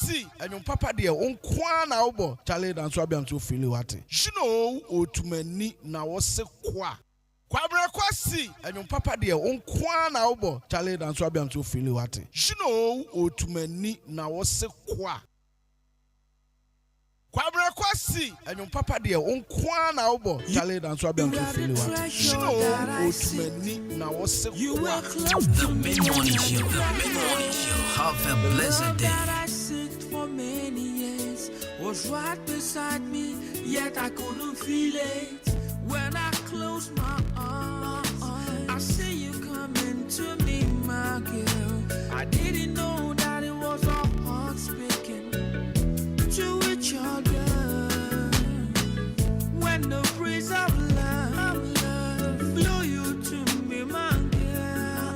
kwasi enyo papa de on kwa na obo chale dan so abiam to feel wate you know otumani na wo se kwa kwabra kwasi enyo papa de on kwa na obo chale dan so abiam to feel wate you know otumani na wo se kwa kwabra kwasi enyo papa de on kwa na obo chale dan so abiam to feel wate you know otumani na wo se kwa. The mid-morning show, have a blessed day. I searched for many years was right beside me, yet I couldn't feel it. When I close my eyes, I see you coming to me, my girl. I didn't know that it was our hearts speaking to each other. When the breeze of love blew you to me, my girl,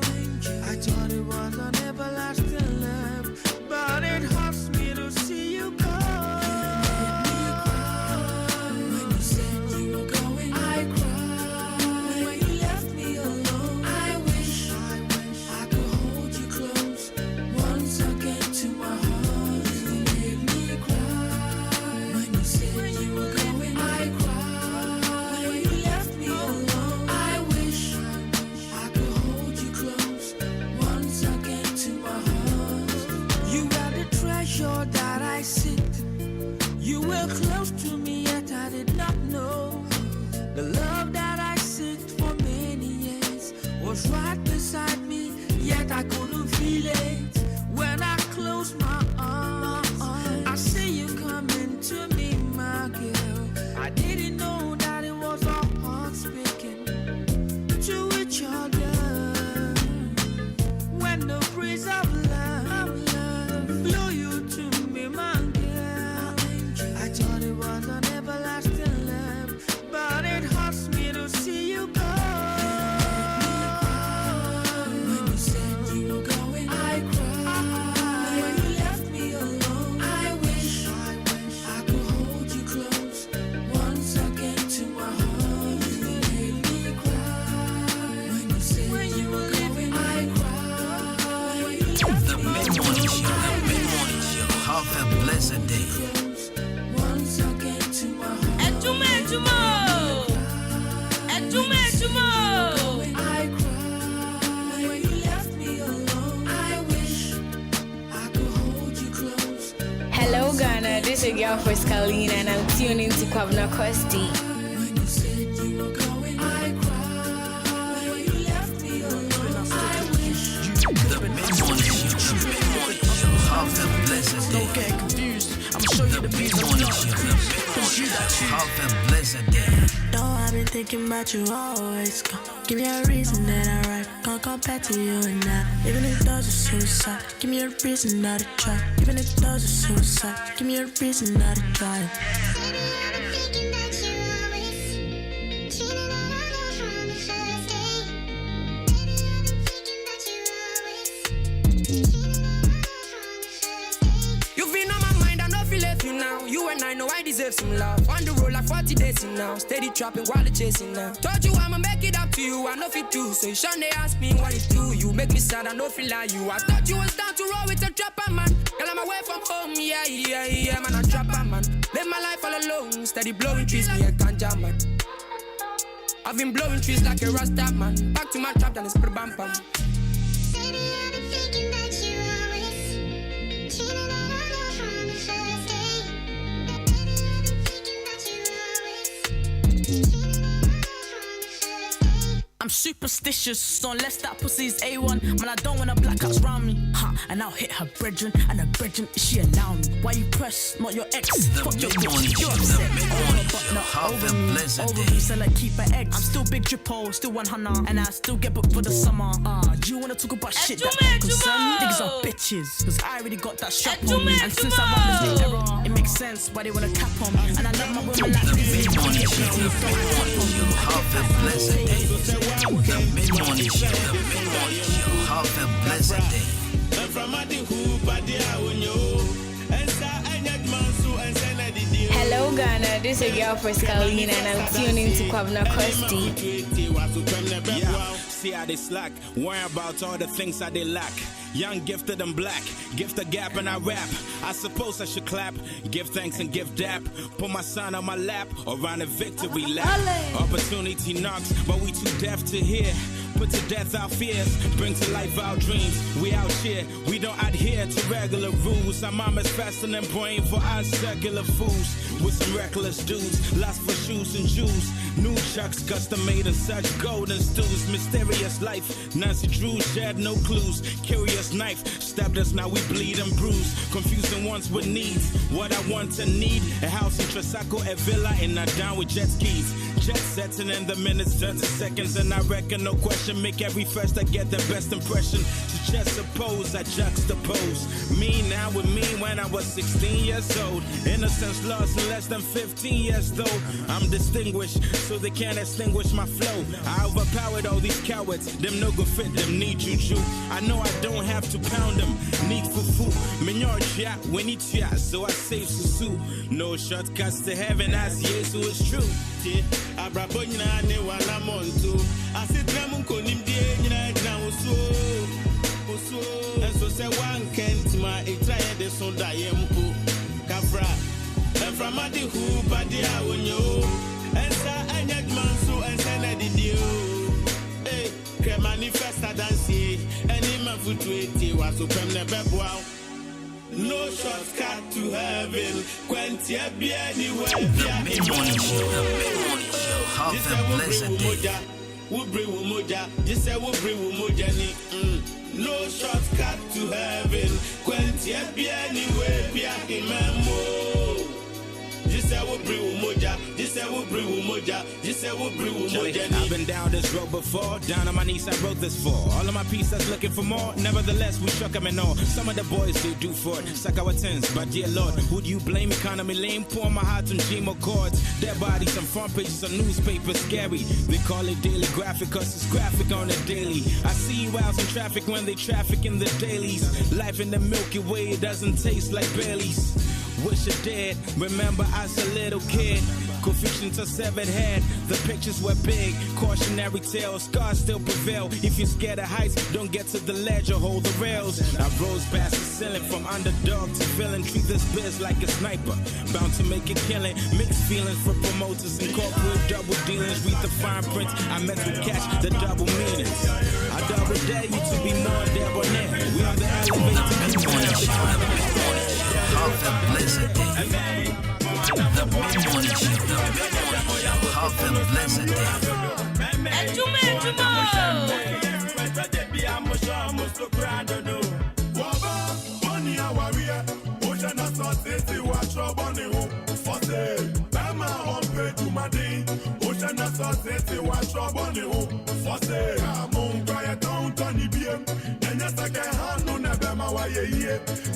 I thought it was an everlasting love, but it hurts me to see you go. When you said you were going, I cried. When you left me alone, I wish I could hold you close once again to my heart. You made me cry. When you said you were going, I cried. When you left me alone, I wish I could hold you close once again to my heart. You are the treasure that I seek. You were close to me, yet I did not know. The love that I seeked for many years was right beside me, yet I couldn't feel it. When I close my eyes, I see you coming to me, my girl. I didn't know that it was our hearts speaking to each other. When the breeze of love blew you to me, my girl, I thought it was an everlasting love, but it hurts me to see you go. When you said you were going, I cried. When you left me alone, I wish I could hold you close once again to my heart. You made me cry. When you said you were leaving, I cried. When you left The me mid-morning show, alone, have a blessed day. once again to my heart. Adwuma. I cried when you left me alone. I wish I could hold you close. Hello Ghana, this is your girl for Scalina and I'm tuning to Kwabna Kwesti. When you said you were going, I cried when you left me alone. I wish. The mid-morning show, have a blessed day. Don't get confused. I'm show you the beat. Mid-morning show, have a blessed day. No, I've been thinking about you always. Give me a reason that I write. Can't compare to you and I. Even if those are suicide, give me a reason not to try. Even if those are suicide, give me a reason not to try. You've been on my mind, I know if you left you now. You and I know I deserve some love. On the road like 40 days in now. Steady trapping while the chasing now. Told you I'ma make it up to you, I know if you do. So you shouldn't ask me what it do. You make me sad, I know if you like you. I thought you was down to roll with a trapper man. Girl, I'm away from home, yeah, man, a trapper man. Live my life all alone, steady blowing trees, me a ganja man. I've been blowing trees like a rasta man. Back to my trap, then it's bam bam. I'm superstitious, so unless that pussy's A1, man, I don't want blackouts round me. And I'll hit her brethren, and her brethren, she allow me. Why you press, not your ex? The Fuck your mid-morning bitch, show, you're upset. the mid-morning But show, not have over a me, blessed over day. me, so like keep her eggs. I'm still big drippo, still 100, and I still get booked for the summer. Do you wanna talk about shit that don't concern me? Niggas are bitches, cause I already got that strap on me. And since I run this error, it makes sense why they wanna cap on me. And I love my women like The this. mid-morning show, have a blessed day. The mid-morning show, have a blessed day. Hello Ghana, this is your girl for Scalina and I'm tuning to Kwabna Kwesti. see how they slack. Worry about all the things that they lack. Young, gifted, and black. Gift a gap and I rap. I suppose I should clap. Give thanks and give dap. Put my son on my lap or run a victory lap. Opportunity knocks, but we too deaf to hear. Put to death our fears, bring to life our dreams. We out here, we don't adhere to regular rules. Our mama's fasting and praying for our circular fools. With some reckless dudes, lust for shoes and jewels. New chucks, custom made and such golden stews. Mysterious life, Nancy Drew shared no clues. Curious knife, stabbed us, now we bleed and bruise. Confusing ones with needs, what I want and need. A house in Tresaco, a villa, and not down with jet skis. Jet setting in the minutes, 30 seconds, and I reckon no question. Make every first I get the best impression. To just suppose I juxtapose me now with me when I was 16 years old. Innocence lost in less than 15 years though. I'm distinguished, so they can't extinguish my flow. I overpowered all these cowards. Them no good fit, them need juju. I know I don't have to pound them. Need fufu. Minyor chia, when it's chia, so I save susu. No shortcuts to heaven as Yesu is true. Abrabonya ne wala montu. I sit them konim die nyina gna oso. And so say one kent my try de so die mpo. Kafra. And from adi who badi awonyo. And sa anya man so and send the dio. Eh, ke manifesta dance. Any man fu 20 was so pem ne beboa. No shortcut to heaven. Quentia be anywhere. The mid-morning show. Have a blessed day. Just say we'll bring Umoja. No shortcut to heaven. Quentia be anywhere. Be a memo. Just say we'll bring Umoja. Just say we'll bring Umoja. Just say we'll bring Umoja. I've been down this road before. Down on my knees, I wrote this for all of my peace that's looking for more. Nevertheless, we shook them and all. Some of the boys they do for it. Suck our tens, but dear Lord, who do you blame? Economy lame, pour my heart on GMO chords. Dead bodies on front pages of newspapers, scary. They call it daily graphic, cause it's graphic on the daily. I see you out in traffic when they traffic in the dailies. Life in the Milky Way, it doesn't taste like Bailey's. Wish you're dead, remember as a little kid. Coefficients of severed head, the pictures were big. Cautionary tales, scars still prevail. If you're scared of heights, don't get to the ledge or hold the rails. I rose past the ceiling from underdog to villain. Treat this biz like a sniper, bound to make a killing. Mixed feelings for promoters and corporate double dealings. Read the fine print, I meant to catch the double meanings. I double dare you to be more debonair. We are the elevator. Have a blessed day. The mid-morning show. Have a blessed day. Adwuma.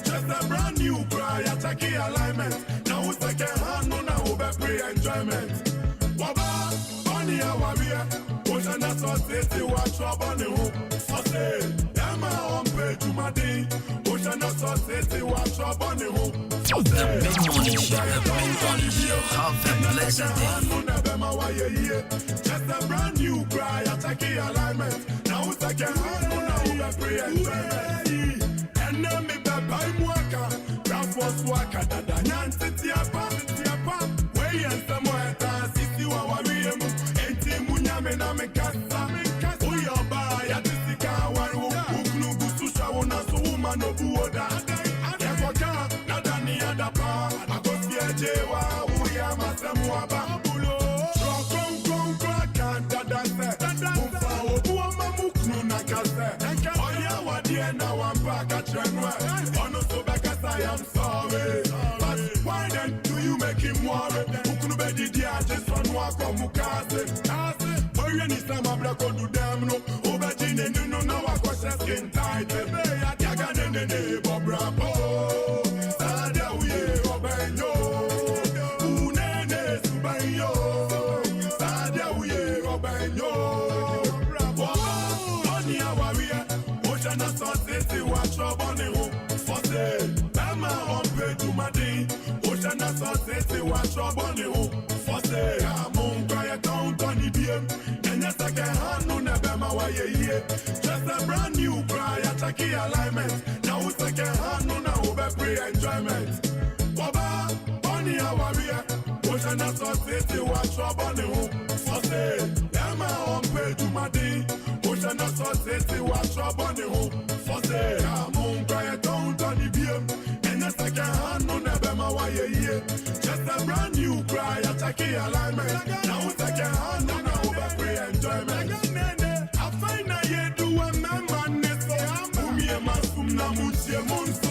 Just a brand new cry, attacking alignment. Now it's like a hand, no, now over free enjoyment. Waba, money, our rear. Ocean, that's what city, watch trouble on the hoop. For sale, am I on pay to my day? Ocean, that's what city, watch trouble on the hoop. For The sale, mid-morning show. Have a blessed day. just a brand new cry, attacking alignment. Now it's like a hand, no, now over free enjoyment. And then me by Mwaka, that was Waka, that Nancy Tiapa, way and somewhere, Sisi Wawarium, 18 Munyamena Mekasa, Uyaba, Yatisika, Waru, Uknugu Susha, Unasu, woman of Buoda, Yakwaka, Nadani Adapa, Akosia Jewa, Uyama Samuaba, Bulo, Strong, Crack, Dadase, Ufa, Obuama Muknu Nakase, Oya Wadia, now I'm back at Renwa. I am sorry, but why then do you make him worry? Who could be the just on walk on Mukase? Boy, any time I'm black on to them, no, over Gene, no, now I got a skin tight. Yagan and the neighbor, bravo. Sada, we Robenyo, Unene, Subayo, Sada, we Robenyo, bravo. Money, our rear, Ocean of Society, watch up on the hook for sale. Ocean Society, watch your bunny hoop for sale. I'm on quiet down, Tony BM, and yes, I can handle key alignment. Now we second hand, no now we free enjoyment. Baba, money our rear. Ocean and society, watch your bunny home. So say, Emma on pay to my day. Ocean and society, watch your bunny home. So say, I'm on quiet down to the beam. And the second hand, no never my way here. Just a brand new cry, a key alignment. Now we second hand, no now we free enjoyment. I find I hear do a man, so I'm me a masum na muchi a monster.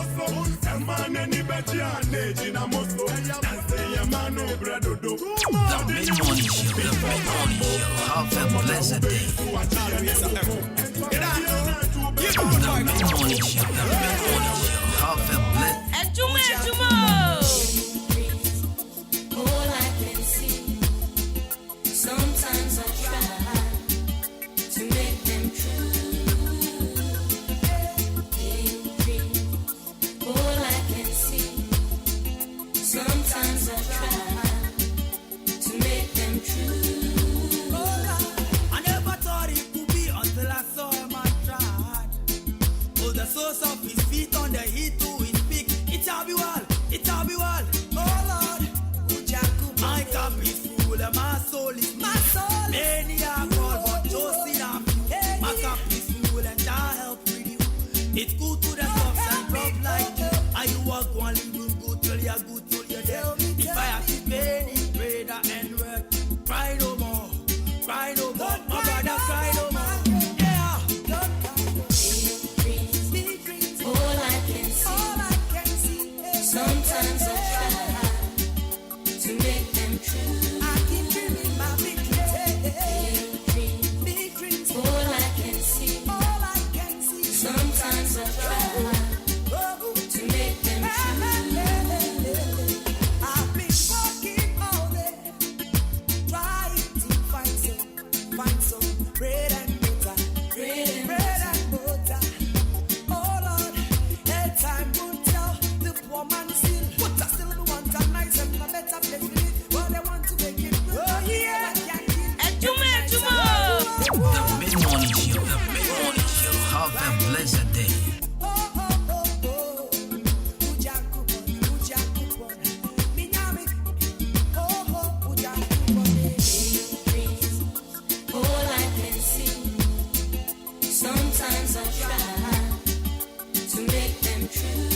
A man any better and age in a muscle. And say a man no brado do. The mid-morning show, the mid-morning show. Have a blessed day. The mid-morning show, the mid-morning show. Have a blessed day. Adwuma. All I can see. Sometimes I try to make them true. All I can see. Sometimes I try to make them true. I never thought it could be until I saw him and tried. Oh, the source of his feet on the heat to his peak. It shall be well, it shall be well. Oh Lord, my cup is full and my soul is my soul. Many are called, but just enough. My cup is full and I'll help with you. It's good to the tops and rough like you. And you walk one little good till you're good till you're dead. If I have to pay it, pray that and work. Cry no more, cry no more. My brother, cry no more. Yeah. All I can see. Sometimes I try to make them true. I keep dreaming my big dreams. All I can see. Sometimes I try to make them true. I've been walking all day, trying to find some bread and butter. Oh Lord, every time you tell the poor man still the one time nice and a better place to live. But they want to make it good. Oh yeah, Adwuma. The mid-morning show, the mid-morning show. Have a blessed day. All I can see. Sometimes I try to make them true.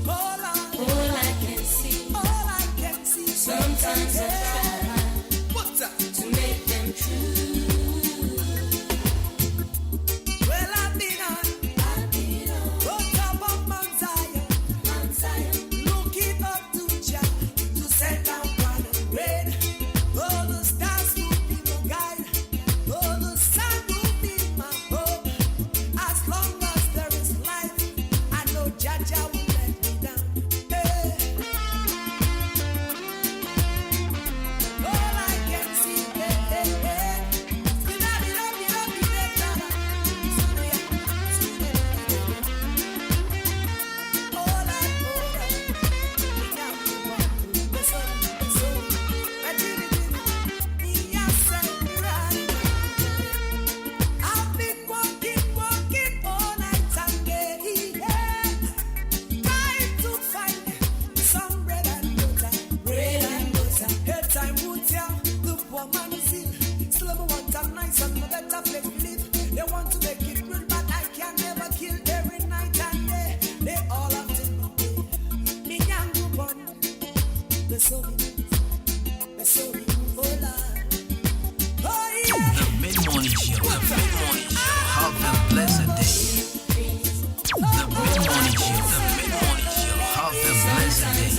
All I can see. Sometimes I try to make them true. Well, I've been on top of Mount Zion, looking up to Jah to set down on the rain. Oh, the stars will be my guide. Oh, the sun will be my hope. As long as there is life, I know Jah will let me down. Hey. All I can see, I've been walking all night and day, trying to find some bread and butter. Hey, time will tell the poor man is ill. Still ever want a nice and a better place to live. They want to make it real, but I can never kill every night and day. They all have to know me young born. The soul, oh Lord. Oh yeah. The mid-morning show, the mid-morning show. Have a blessed day. The mid-morning show, the mid-morning show. Have a blessed day.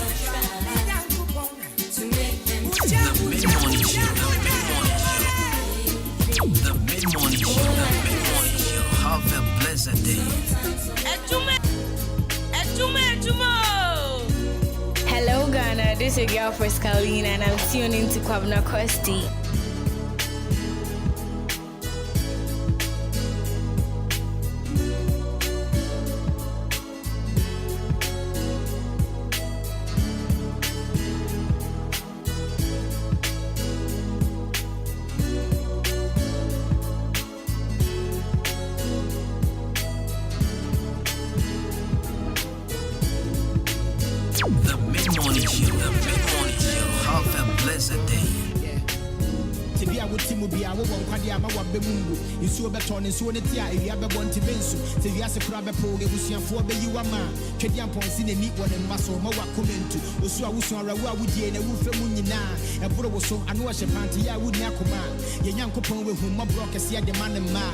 To make them The mid-morning show, the mid-morning show. The mid-morning show, the mid-morning show. Have a blessed day. Adwuma. Hello Ghana, this is your girl Frescalina and I'm tuning to Kwabena Kosti. The mid-morning show. The mid-morning show. Have a blessed day. Tibia would Timubia, one Quadiama, one Bemungu, you saw beton and so netia, you have a bonti bensu, Tivias a crab proge, Lucian for the Uama, Chedian Pons in the neat one and muscle, Moa Comentu, Usua Usara, Woody and a Wolf Munina, and Bro so I know a Shapantia would Nakuma, your young coupon with whom my broker see the man and ma.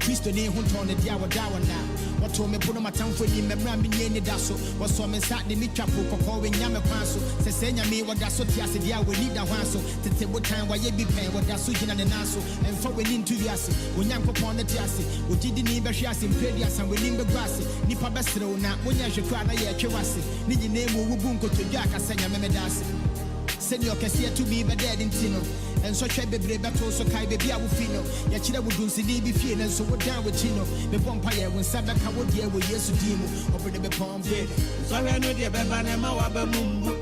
Christo ne hunton the diawa dawa na what told me put on my tongue for him and ramming any dasso was so sat the mitrapo for when yama paso senya me what that's what yas dia we need that one so the table time why you be paying what that's sujin and naso and for we into the assy when yam upon the tiasi we didn't even share some predias and we in the grass nipa bestro na when ya shukra na ye chewasi niji name wo bunko to jaka senya me dasi senior kesi to be dead in tino and so check bebre beto so kai baby awufino ya chira wudun sidi bi fie na so wodan with chino be vampire when sabaka wo die wo yesu dimu obede be pompe so we no die be ba na ma wa ba mumbu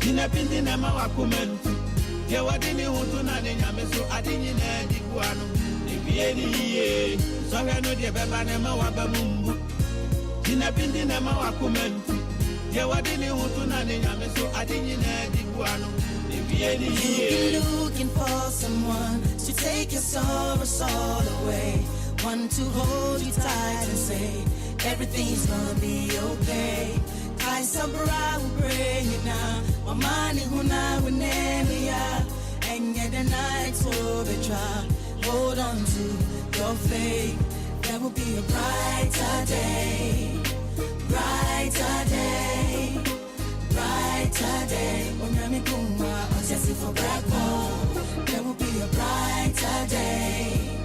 jina pindi na ma wa kumentu ye wadi ni huntu na de nyame so adinyi na di guano ni bie ni ye so we no die be ba na ma wa ba mumbu jina pindi na ma wa kumentu ye wadi ni huntu na de nyame so adinyi na di guano. You've been looking for someone to take your sorrows all away, one to hold you tight and say everything's gonna be okay. I sabra will bring you now, my money huna winemia, and get the night so betra. Hold on to your faith, there will be a brighter day, brighter day. Brighter day, for breakfast. There will be a brighter day,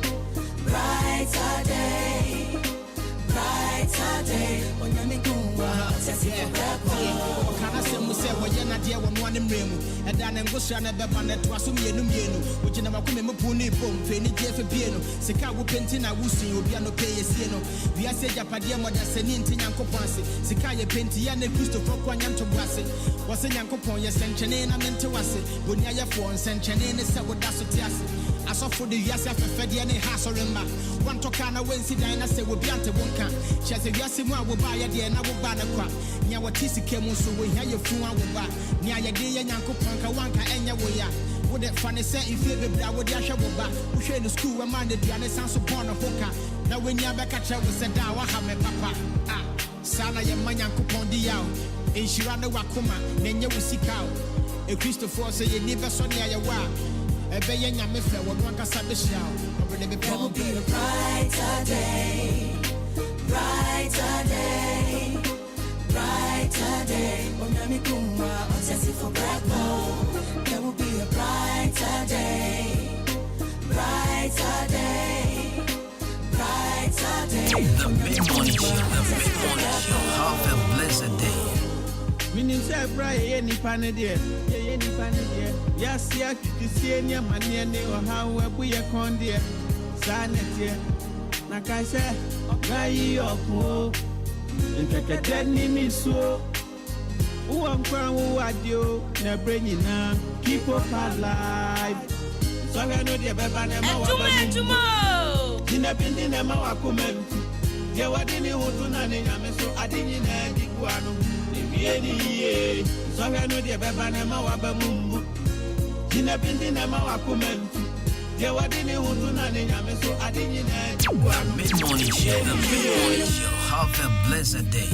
brighter day, brighter day. When you're making for breakfast. Can I say, Musa, when you're not there, one in Remu, and then I'm going to run a band to assume you know, which never come in Puni Pum, Penny Jeff Piano, Sika will painting, I will see you be no pay a sieno. We are said Japadia, what that's an Indian Copansi, Sikaya Pentian and Christopher Quanyam to Brassy. Was a young coupon, yes, and Chanane, I meant to us, Bunya Fons and Chanane, Sabodasso. I saw for the Yasa Fedian Hasorima. One Tokana Wednesday, I say, will be ante Wonka. She has a Yasima will buy a dear and I will buy the crap. Nya what Tisi came so we hear your phone will buy. Nya Yadia Yanko Panka Wanka and Yawaya. Would that funny say if you be with Yasha will buy? We share the school reminded the other sounds upon a hooker. Now when Yabaka was said, I have a papa. Ah, Sana Yamanyan Kupon Diao. In Shirana Wakuma, then you will seek out. A Christopher say you never saw near your wife. A bayan Yamifla will drunk us at the show. There will be a brighter day, brighter day, brighter day. Onyamikuma, Osesi for breakfast. There will be a brighter day, brighter day, brighter day. The mid-morning show. The mid-morning show. Have a blessed day. Meaning, say, Brian, any panadier, any panadier. Yes, yes, you see any money or how we are con dear. Sanet here. Nakasa, Gai of Mo, and take a dead name so. Who am crown who are you, na bring you now, keep up alive. So I know the Babana Mawa. Dinner Pindin and Mawa comment. Yeah, what didn't you want to name so I didn't know Guano. So I know the Babana Mawa Mumbu. Dinner Pindin and Mawa comment. Yeah, what didn't you want to name so I didn't know. The mid-morning show. The mid-morning show. Have a blessed day.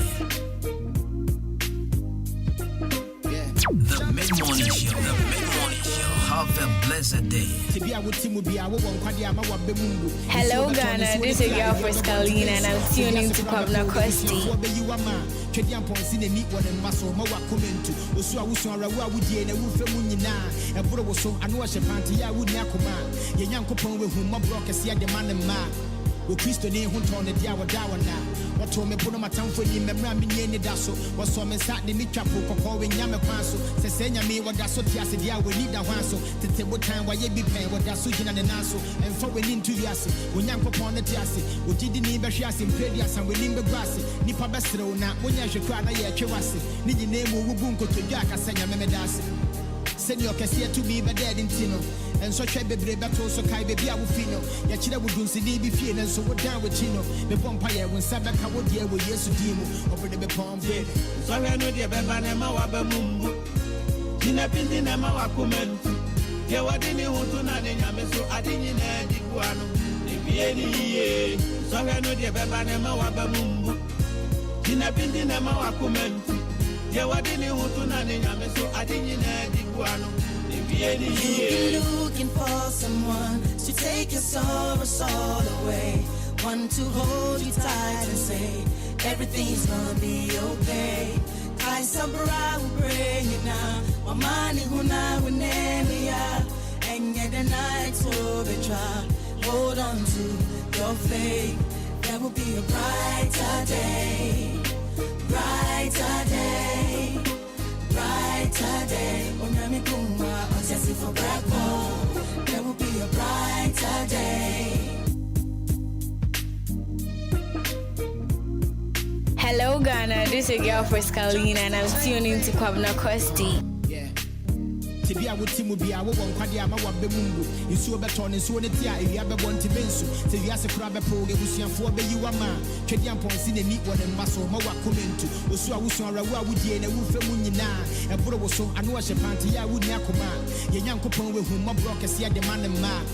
The mid-morning show. The mid-morning show. Have a blessed day. Hello Ghana, this is your girl Friscalina and I'm tuning to Kwabna Kwesti. Twedian Pons in the neat one and muscle, Moa Comentu, Usua Usara, Woody and a Wolf Munina, and Bro so I know a Shapantia would Nakuma, your young coupon with whom my broker see the man and ma. Christo ne hunton the diawa dawa na. What told me put on my tongue for him and ramming any dasso was so sat the mitrapo for when Yama Paso, Senya me what that's what Yassi we need that one so the table time why you be paying what that's sujin and naso and for when into Yassi when Yanko upon the Tiasi, we didn't even share some predias and we in the grass, Nipa Bestro now when you should cry a chewasi, need the name of Ubunko to Jaka Senya Memedasi. Send your cassia to be dead in Tino. And so try baby battle so kai baby I will fino. Yachida would do see be fear and so we're down with Chino. The vampire when Sabaka would dear with yes to demo over the palm bed. So I know the Bebanema Wabamumbu. Tina Pintinema Wakumentu. There were any who to not in Yameso, I didn't in the Guano. If ye, so I know the Bebanema Wabamumbu. Tina Pintinema Wakumentu. There were any who to not in Yameso, I didn't in the Guano. You're looking for someone to take your sorrows all away. One to hold you tight and say everything's gonna be okay. I sabra will bring you now. My money who now will name ya. And get the night to be trial. Hold on to your faith. There will be a brighter day. Brighter day. Brighter day. For there will be a brighter day. Hello Ghana, this is your girl Friscalina and I'm tuning to Kwabna Kwesti. Be a would Timu be a woman, Quadiama, Wabemumbu, you saw beton and so the tia, if you have a one to Bensu, till you ask a crab a program, you for be you a man, Chedian points in the neat one and muscle, Mawa coming to, Usua Usara, would ye and a wolf Munina, and Puro was so, I know a shapanti, I would not command. Your young couple with whom my broker see the man and man.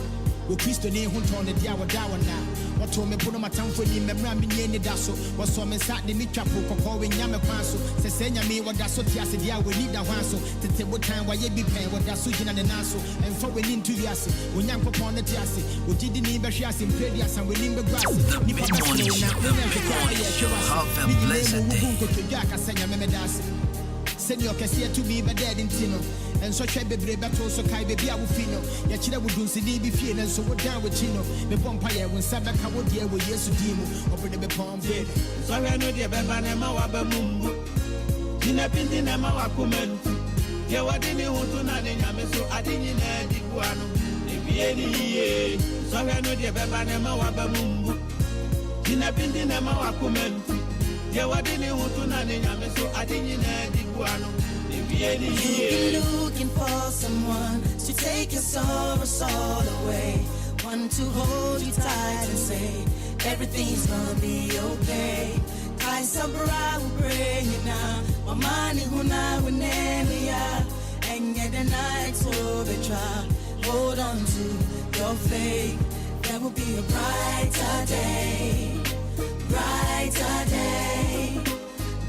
Christo ne ho ton de diawa dawa na wato me pono matamfo ni memra me ni da so waso me sa de mitwapo kokko we nyame kwan so se senya me wada so tiase dia we ni da hwan so tete botan wa ye bi pen wada so gina ne na so emfa we ni ntu wiase onyanko pon ne tiase ogidi ni be hwe ase mpedi asan we ni be gwase ni pa na so na we ni akwa ye hwe ni blessed day ko to jaka senya me dase send your cassia to be dead in Tino. And so try baby battle so kai baby I will fino. Yachida would do see be fear and so we're down with Chino. The vampire when Sabaka would dear with yes to demo over the palm bed. So I know the Bebanema Wabamumbu. Tina Pintinema Wakumentu. There were any who to not in Yameso, I didn't in the Guano. If ye, so I know the Bebanema Wabamumbu. Tina Pintinema Wakumentu. There were any who to not in Yameso, I didn't in the Guano. You're looking for someone to take your sorrows all away. One to hold you tight and say everything's gonna be okay. Kai sabra will bring you now. My money who now will name ya. And get the night to be trial. Hold on to your faith. There will be a brighter day. Brighter day.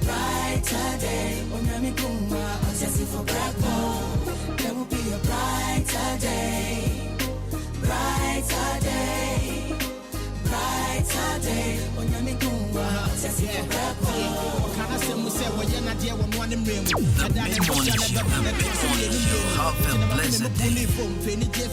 Brighter day. For there will be a brighter day, brighter day, brighter day. When you're making can I say, Musa, when you're not there, when one in room, I don't have a blessed penny for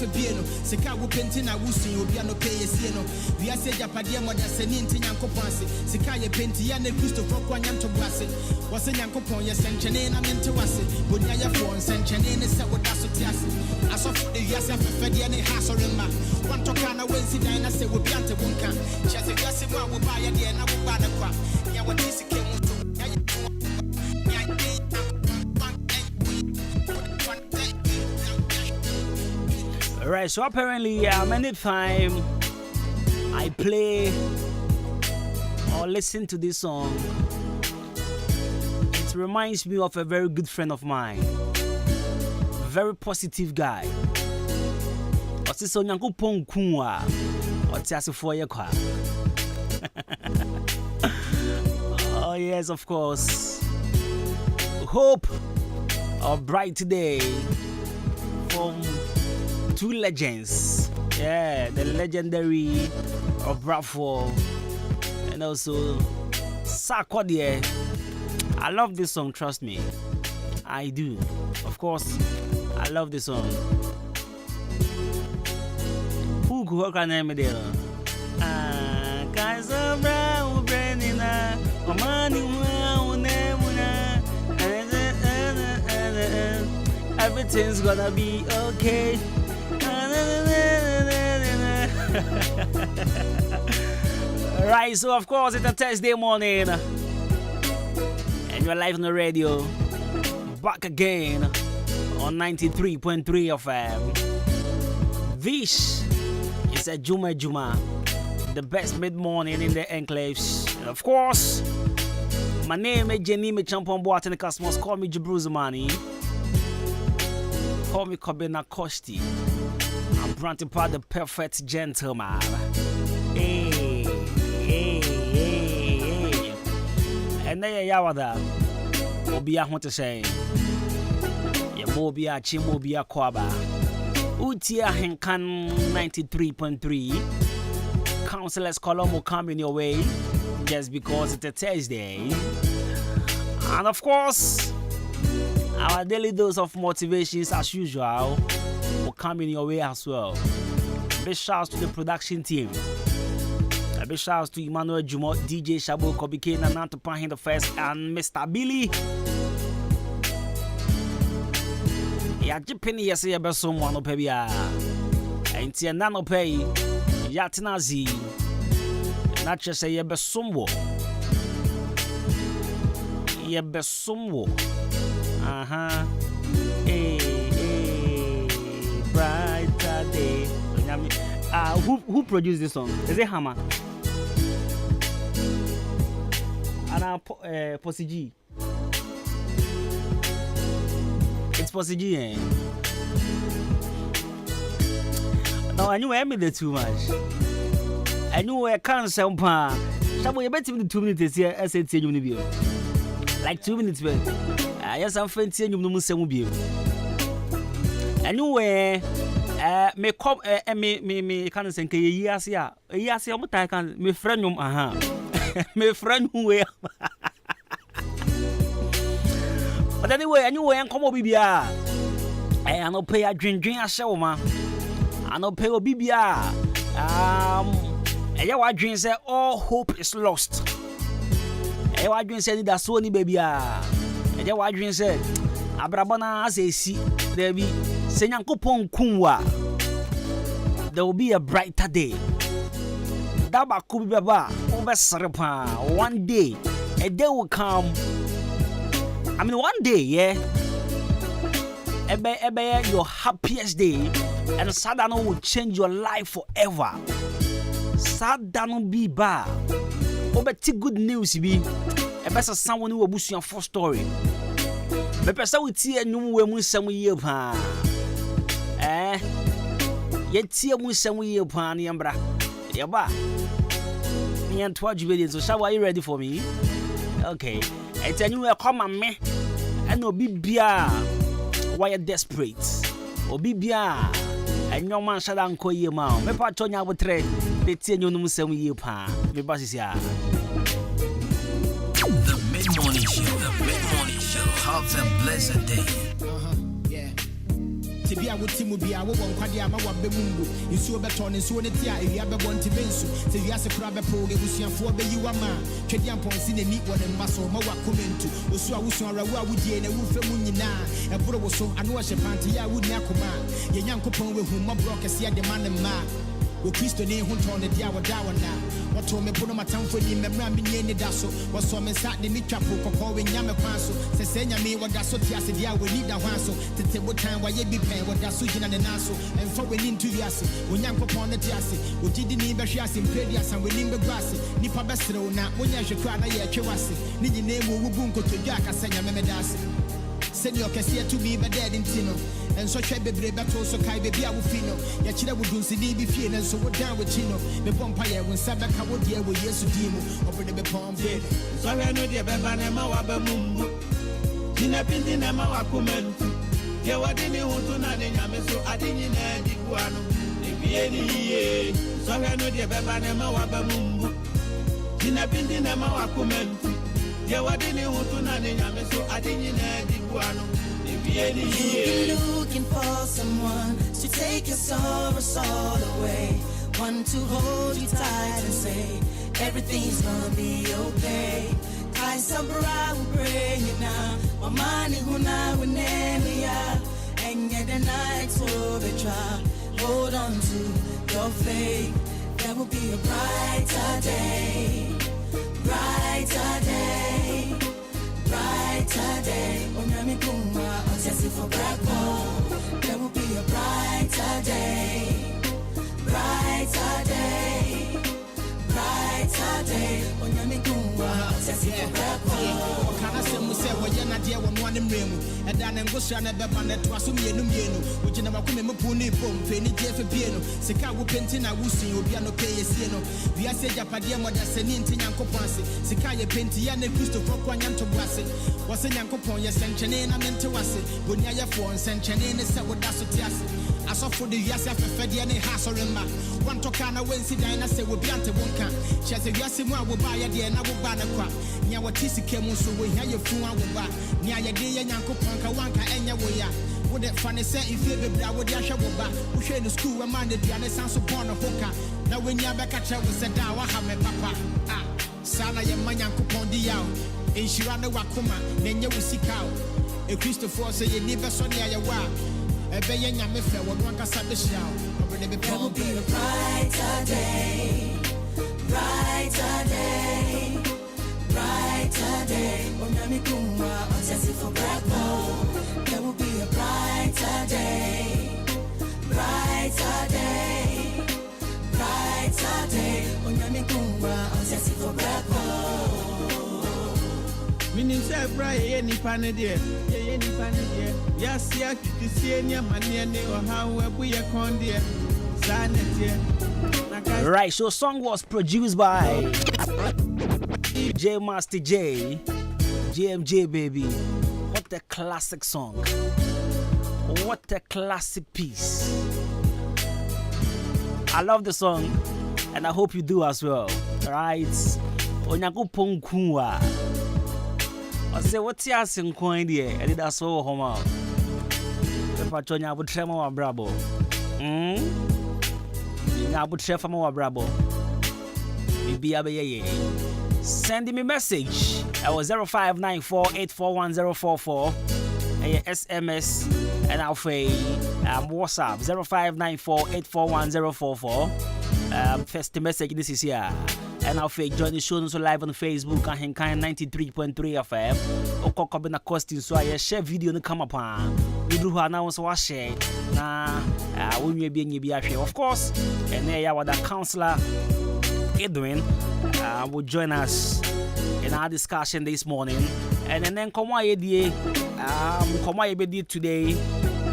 piano. Sikawu painting, I will see you piano pay a sieno. We are said Japadia, what that's an Intian Copansi, Sikaya Pentian and Christopher Quanyan to Brassy. Was a Yankopon, yes, and Chanin, I'm into us. But Naya Florence and Chanin is what that's what yes. As of the yes, I'm Fediani Hasorima. One Tokana Wednesday, and I say, we'll be ante Wunka. Just a glass of one will buy a dear and I will buy the crop. Yeah, what is it? Alright, so apparently anytime I play or listen to this song, it reminds me of a very good friend of mine, a very positive guy. Oh yes, of course. Hope of bright today from two legends. Yeah, the legendary of Bravo and also Sarkodie. I love this song, trust me. I do. Of course, I love this song. Who could work on name there? Kaiser Brown, Brenina, everything's gonna be okay. Right, so of course it's a Thursday morning and you're live on the radio, back again on 93.3 FM. This is Adwuma Juma, the best mid-morning in the enclaves. And of course, my name is Jenny Mechampon Boat and the customers call me Jabruzumani. Call me Kobena Kosti. I'm granted part the perfect gentleman. Hey. And there you are. Obia want to say. Yamobia Chimobia Kwaba. Utia Ahenkan 93.3. Counselors column will come in your way just because it's a Thursday. And of course, our daily dose of motivations as usual will come in your way as well. Big shouts to the production team. A big shouts to Emmanuel Jumo, DJ Shabo Kobike, Nanto Pahin the First, and Mr. Billy. Ya Jipini yesi ya besom wano pebia. Ainti nano pay yatinazi. Nache se ye besomwo. Ye besomwo. Brighter day. Who produced this song? Is it Hammer? And Posy G. It's Posy G, eh? No, I knew I made it too much. I knew I can't sound pa. Shabo, you bet me 2 minutes here. I said, you like 2 minutes, but yes, I'm fancy and you know, Musamu. Anyway, me come me can't say yes, yeah. Yes, I'm can me friend me friend who we but anyway, I'm come Bibia. I no pay a drink a show, ma. I no pay Bibia. I drink say all hope is lost. I drink say that's only baby. I drink say Abrabana as a see there be Senyankopon Kunwa. There will be a brighter day. Daba Kubaba over Sarapa. One day, a day will come. I mean, one day, yeah. Ebe your happiest day, and Sadano will change your life forever. Sadano be bad. Obeti good news be. Ebe sa someone who will boost your first story. Me pesa we tie anum we mu nsam yie pa. Ye tie mu nsam yie pa na yembra. Ye ba. Me anto adwube so Shawa, are you ready for me? Okay. It's a new come me. And obi bia why you desperate. Obi bia and your man shall anko ye ma. Me pa tonya wotre. They tie anum nsam yie pa. Me ba sisia. The mid-morning show. Have a blessed day. Yeah. Tibia would Timubia, won't Quadia, my one bemumbo. You saw beton and so netia, you have a one to bensu. So you ask a crab poge, Lucian for be you a man. Chedian points in a neat one and muscle, Mawa commentu. Usua Usara, would ye and a woof munina. And Bro was so annoyed, Pantia would not command. Your young coupon with whom my broker see the man and man. Christo ne ho ton de dia wada wana wato me pono matamfo ni memra me ni da so waso me sa de mi twapo kokko we nyame kwan so se senya me wada so tiase dia we ni da hwan so tete botan wa ye bi pen wada so gina ne naso emfa we ni ntu wiase onyanko pon ne tiase ogidi ni be hwe ase mpedi asan we ni be gwase nipa besrew na wonya hwekwa na ye twewase ni nyine mu wubu nkotodwa aka senya me medase senior kesi to be be dead in tino and so che bebre beto so kai bebi awufino ya kire wudunsi ni bi fie na so wodan with chino me bompa ye won sabe ka wo de wo yesu dimu obede be pompe so we no de be ba na ma wa ba mumbu jina pindi na ma wa kumentu ye wadi ni huntu na de nyame so adinyi na di kuano e bie ni ye so we no de be ba na ma wa ba mumbu jina pindi na ma wa kumentu ye wadi ni huntu na de nyame so adinyi na di kuano. You've been looking for someone to take your sorrows all away, one to hold you tight and say everything's gonna be okay. I sabra will bring you now, my money who now will name ya, and get the night to be try. Hold on to your faith, there will be a brighter day, brighter day. Brighter day, Onyami Kuma, Onyasi for Bravo. Saturday, on your Migua, Sassy, Kana se mu se wo ye na de wo no anem remu eda na ngosua na beba na to aso mienu wo gina makome mu pu ni pom fe ni je fe bie no sika wo penti na wo sun obi ano pe yesie no bia se japade mo da se ni nti nyankopon ase sika ye penti ya na Christopher kwanya nto boase wo se nyankopon ye senchene na mente wase bonia ye fo senchene ne se wo da so ti ase asofo de wiase afefe de ne ha so remma wan to kana wensi dan na se wo bi ante wonka che se wiase mu a wo ba ye de na wo ba na kwa nya wo ti sika mu so wo hia ye fu a wo ba nya ye de ye nyankopon ka wanka enya wo ya wo de fa ne se ifie bebra wo de ahwe wo ba wo hwe no school we man de duane san so born hoka na wenya be ka che wo se da wa ha me papa ah sana ye man nyankopon di yawo enshira ne wakoma na nya wo sika o e Christopher say ye ni be so ne aye wa ebe ye nya me fe wo no anka sa be hia o obre ne be there will be a brighter day, brighter day. Brighter day, Onyamikuma, Osasi for breakfast. There will be a brighter day, brighter day, brighter day, Onyamikuma, Osasi for breakfast. Meaning, say, Brian, any panadier, any panadier. Yes, yes, you see any money or how we are con dear. Right, so song was produced by J Master J, JMJ baby. What a classic song. What a classic piece. I love the song and I hope you do as well. Right? Onyaku Pongkua. I say what's your sing coin there? I did that so home. The patronia would tremor bravo. Nabu Trefa Moa Brabo. Send me a message. I was 0594841044. SMS and I'll say WhatsApp 0594841044. First message this is here. And I'll say join the show also live on Facebook Ahenkan 93.3 FM. Okokobina costing so I share video no come upon. We do announce what share. When you be of course, and there our counselor Edwin will join us in our discussion this morning, and then come today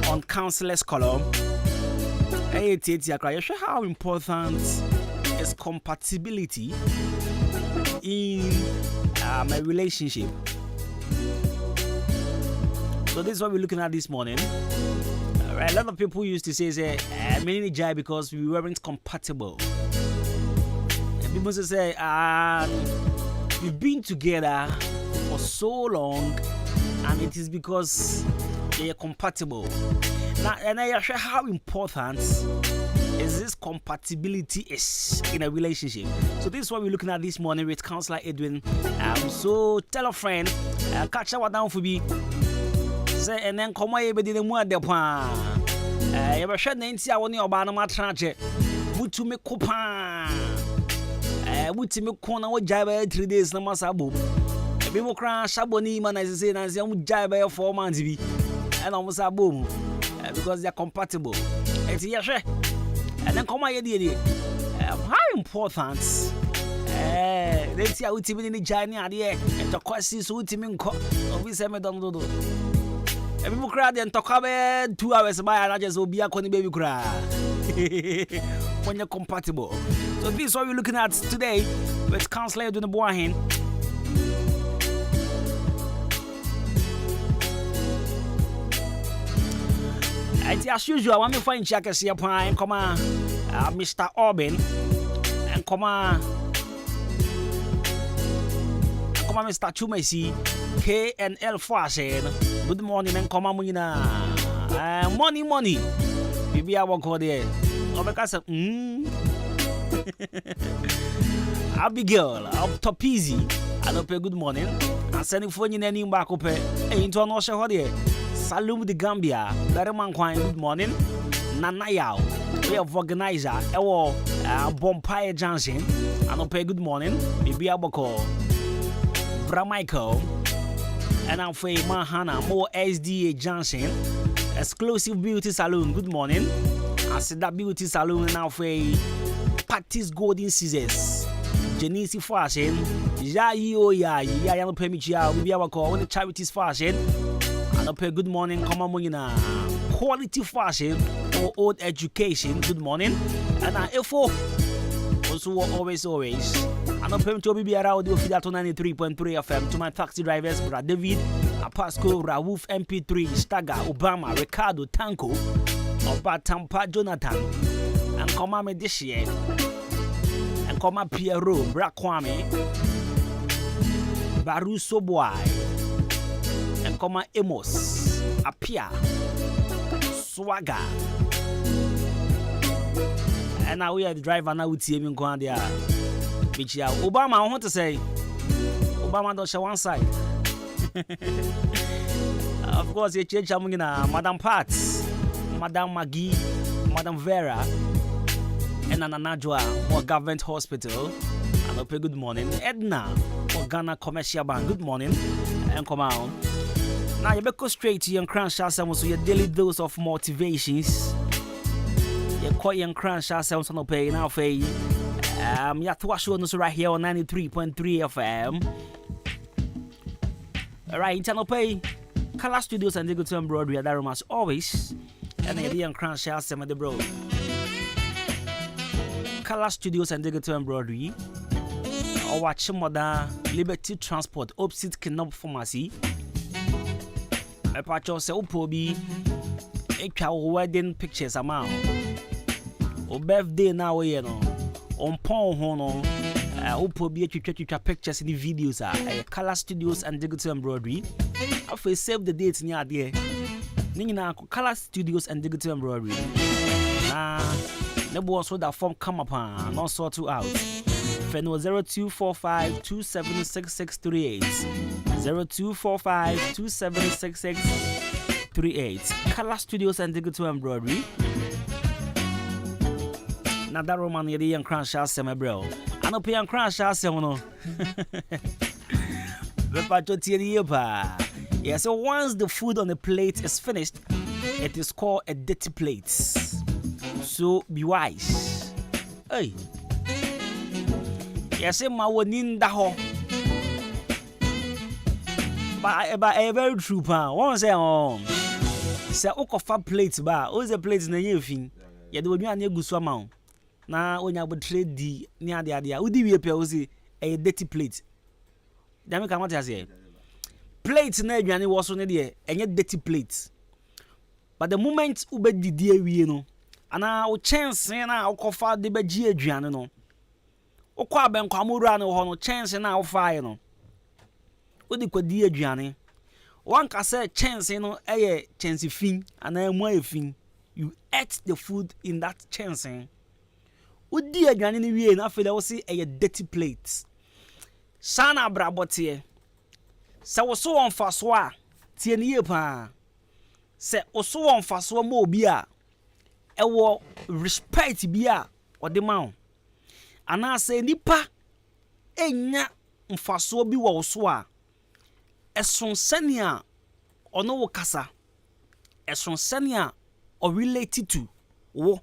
on counselor's column. Hey, how important is compatibility in a relationship? So this is what we're looking at this morning. A lot of people used to say, many jai because we weren't compatible. And people say, we've been together for so long, and it is because they are compatible. Now, and I share how important is this compatibility is in a relationship. So this is what we're looking at this morning with Counselor Edwin. So tell a friend, catch up down for me. Say and then come away with the more depan. You were sure Nancy, I want your banana tranche. Would to make coupon. Would to make corner or jibe 3 days, no masabu. People cry Shaboni man as I say, and young jibe 4 months be and almost a boom because they're compatible. It's yes, and then come away, dear. How important? Let's see how it's even in the journey idea and the questions who Timin we say, Madame Dodo. People cry and talk about 2 hours by and I just will be a corny baby cry when you're compatible. So this is what we're looking at today with Counselor doing the boy. As usual, I want to find Jackers here and come on, Mr. Orban and come on, Mr. Chumesi KNL Fashion. Good morning and come on, money. Maybe I won't go there. Oh, because Abigail, up top easy. I don't pay good morning. I'm sending phone in any back up. Into an Osha Hodier. Salum the Gambia. Very man, good morning. Nana Yao. We have organizer. Ewo Bompire Johnson. I don't pay good morning. Maybe I will call Bra Michael. And I'm for Mahana, more SDA Johnson. Exclusive Beauty Salon. Good morning. I said that Beauty Salon now for Patty's Golden Scissors. Genesi fashion. Ya no pay me chia. We be our call when the charities fashion. And up good morning, come on, quality fashion or old education. Good morning. And F4 also always. And up to be around the Fidato 93.3 FM to my taxi drivers, Brad David, Pasco, Raouf, MP3, Staga, Obama, Ricardo, Tanko, Oba Tampa, Jonathan, and come on this year. And come on Pierrot, Brakwame, Baruso Boy. And come on Amos, Apia, Swagger. And now we are the driver now with him in Gwandia. Which Obama, I want to say, Obama don't show one side. Of course, you change Madam Pat, Madam Maggie, Madam Vera, and Ananajwa, more government hospital. And okay, good morning. Edna, for Ghana Commercial Bank, good morning. And come on. Now you better go straight to your crown shot so your daily dose of motivations. You call your crown shot sounds on pay now for you have to watch us right here on 93.3 FM. Alright, internal pay Color Studios and Digital Embroidery at Darum as always. And the young crown shot some of the bro. Color Studios and Digital Embroidery. Or watch mother Liberty Transport opposite Kinop Pharmacy. A patch of say Upobi a wedding pictures amount. O birthday now you know. On Pon Hono, Upobi pictures in the videos Color Studios and Digital Embroidery. After save the dates near there. Nina Color Studios and Digital Embroidery. The boss with that form come upon, not sort to out. Feno 0245 276638. 0245 276638. Color Studios and Digital Embroidery. Now that Roman yedi and crown shall say my bro. I no pay and crown shall say no. Yeah, so once the food on the plate is finished, it is called a dirty plate. So be wise. Hey. Yes, my one in the hole. But a very true pan. One say say okofa plate ba. O the plate na yefin. Ya de odwan na egusu amount. Na onya bo trade di ni ade ade a udi wie pe o say a dirty plate. Dami ka what say? Plate na adwane wo so ne de enye dirty plate. But the moment ube didi awie no, ana o chance na okofa de ba gi adwane no. Okwa benkwamura na ho no chance na wo faaye no. Odi kwadi adwane. One can say chance no eye chance fin ana mu afin. You ate the food in that chance. Odi adwane ni wie na fe da wo say a dirty plate. Sana brabotie. Se wo so won faso a tie ne ye pa. Se wo so won faso ma obi a e wo respect bi a ode ma wo. Ana se nipa enya mfaso bi wo so a eson sane a ono wo kasa. Eson sane a o related to wo.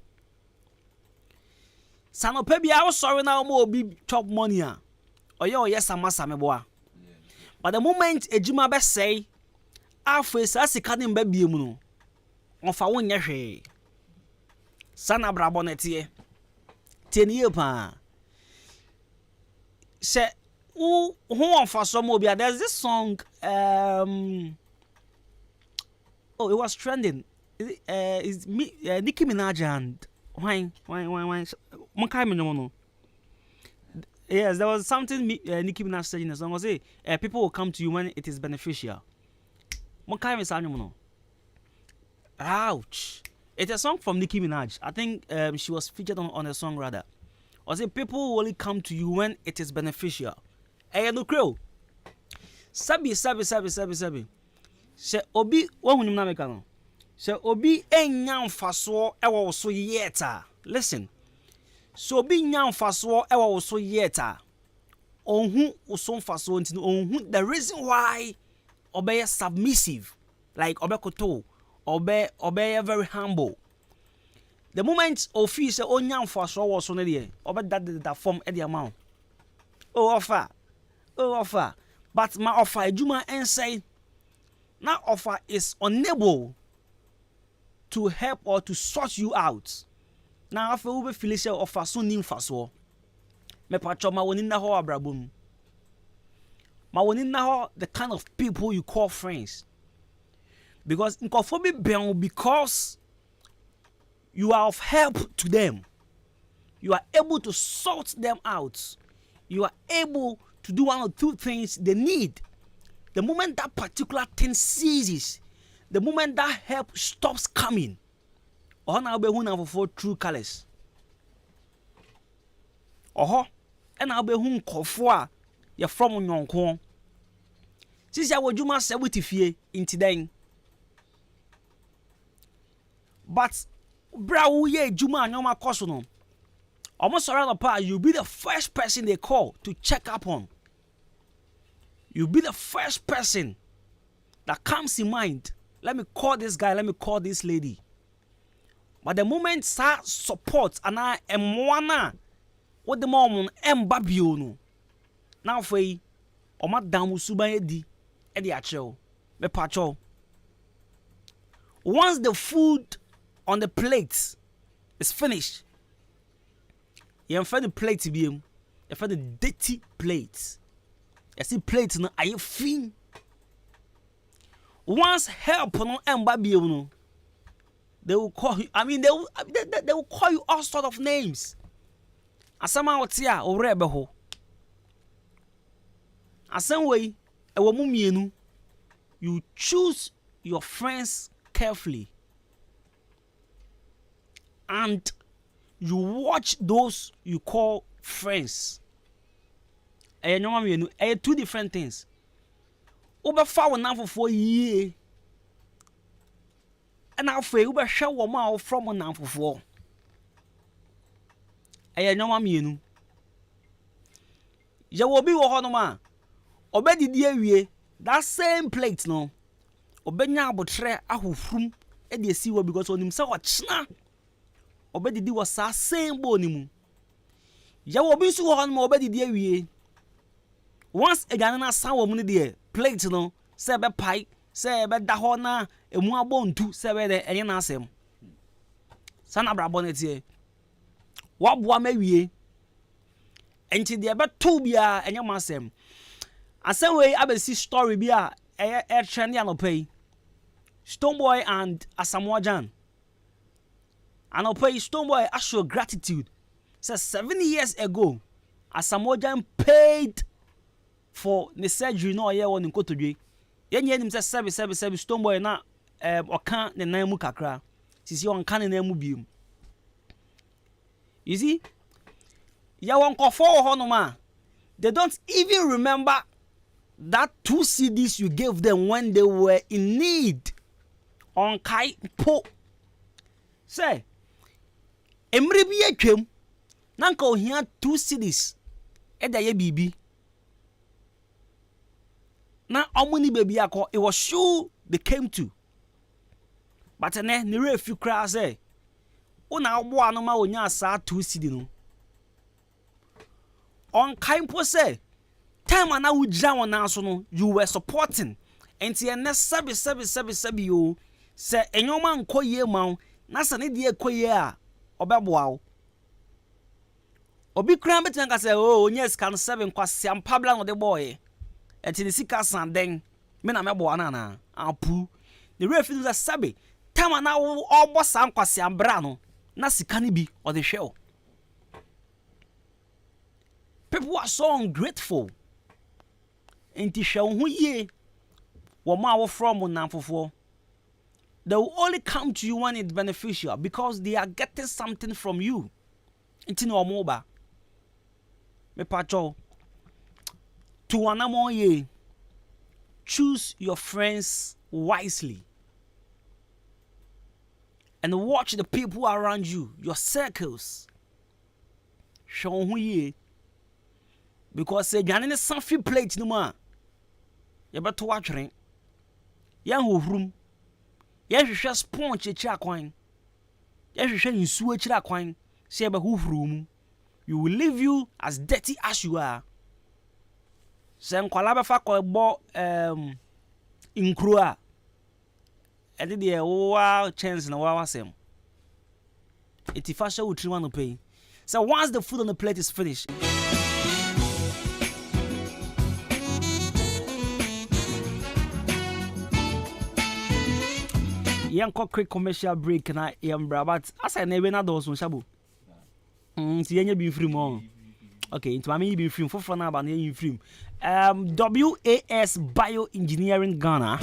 Sano pe bia wo sorry na mo obi chop money a oye samasa me boa. But the moment ejuma be say afa sika ne mba biem no onfa wonye hwe. Sana brabo netie tenie pa se who onfa so mo bia. There's this song it was trending. Is Nicki Minaj and why Monkai me no. Yes, there was something Nicki Minaj said in the song. Was say people will come to you when it is beneficial. Monkai me say no. Ouch. It's a song from Nicki Minaj. I think she was featured on a song rather. Or say people will only come to you when it is beneficial. No crow. Sabi. Se obi wohunum na meka no. Se obi enya mfaso ewo so yeta. Listen. So obi nya mfaso ewo so yeta. Onhu uso mfaso ntino onhu the reason why obey submissive like obekoto obey very humble. The moment office onya mfaso wo so ne de obe that form e de amount. Oh offer. But my offer Adwuma and say now offer is unable to help or to sort you out. Now after we feel say offer so nim faso. Me pacho ma woni na ho abrabom. Ma woni na ho the kind of people you call friends. Because because you are of help to them. You are able to sort them out. You are able to do one or two things they need. The moment that particular thing ceases, the moment that help stops coming, and for true colors. And I'll be whom kofwa you're from Yonko. Since I would do my sebutifi in today. But bra ye Juma nyoma kosono. Almost around the part, you'll be the first person they call to check up on. You'll be the first person that comes in mind. Let me call this guy, let me call this lady. But the moment start support and I am one what the mom mbabiono. Now for you, or madam suba edi acho me pacho. Once the food on the plate is finished, you find the plate to be you find the dirty plate. You see plate no are you fin. Once help no mbabiono, they will call you. I mean, they will call you all sort of names. Asama otia orebe ho. Asan way ewo mu mienu. You choose your friends carefully. And you watch those you call friends. Two different things. Obefa won now for year. And now for you be share wo ma from now for. Nyoma mienu. Je wo bi wo ho no ma. Obedidi awie that same plate no. Obenya abotre ahofrum e de esi wo because onim se ochna. Obedidi was sa same bo ni mu. Je wo bi su wo ho no ma obedidi awie. Once egane na san wo mu ne de plate no se be pai se be da ho na emu abontu se be de enye na asem. Sana brabo na tie. Wabwa mewie enti de be to bia enye masem asem we abesi story bia e trend ya no pay Stoneboy and Asamoah Anopay Stoneboy show gratitude says 7 years ago Asamoah paid for the surgery no ye won nkotodwe yenye nim say service Stoneboy na oka ne nan mu kakra sisi on kan ne nan mu biom. You see, they don't even remember that 2 CDs you gave them when they were in need. On Kai Po. Say, Emribi Ekem, Nanko here 2 CDs. Eda BB. Now, Omuni baby ako, it was sure they came to. But then, nire few crowds say. Una wo no ma onya sa 2 CD no on kaimpo say time na wo gya won aso no you were supporting enti ene sebi yo se enyoma nkoye ma na sa ne de ekoye a obeboa wo obi kran betin ka say oh onya scan 7 kwase ampabla no de boy enti ne sika san den me na meboa na apu the referee say sabe time na wo obosa nkwase ambra no na sika ni bi or the show. People are so ungrateful. Enti show hu ye wo ma wo from nanfofo. They will only come to you when it's beneficial because they are getting something from you. Enti no mo ba. Me pacho. To anamo ye. Choose your friends wisely. And watch the people around you, your circles. Show who ye. Because say Janine Sanfi plate no ma. You better watch ring. Yan who room. Yan hwehwe sponge chira kwan. Yan hwehwe nsuo chira kwan. Say be who room. You will leave you as dirty as you are. Se nkwala be fa ko bo inkru a ede de wo chance na wa wasem. Iti fa sha wutri wan pay. So once the food on the plate is finished, yanko quick commercial break na yambra, but as I never na do so shabu. Ti yenye bi free mo. Okay, into me be free for na ba na yin free. WAS Bioengineering Ghana.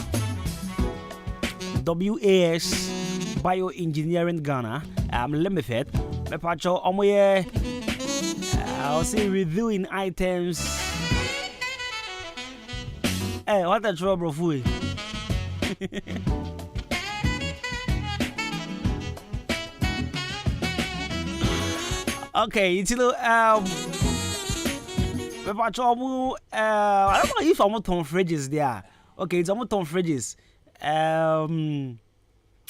WAS Bioengineering Ghana. Limited. Me pacho omoye. I'll say reviewing items. Hey, what a trouble for Okay, it's I don't know if I'm on fridges there. Okay, it's almost on fridges.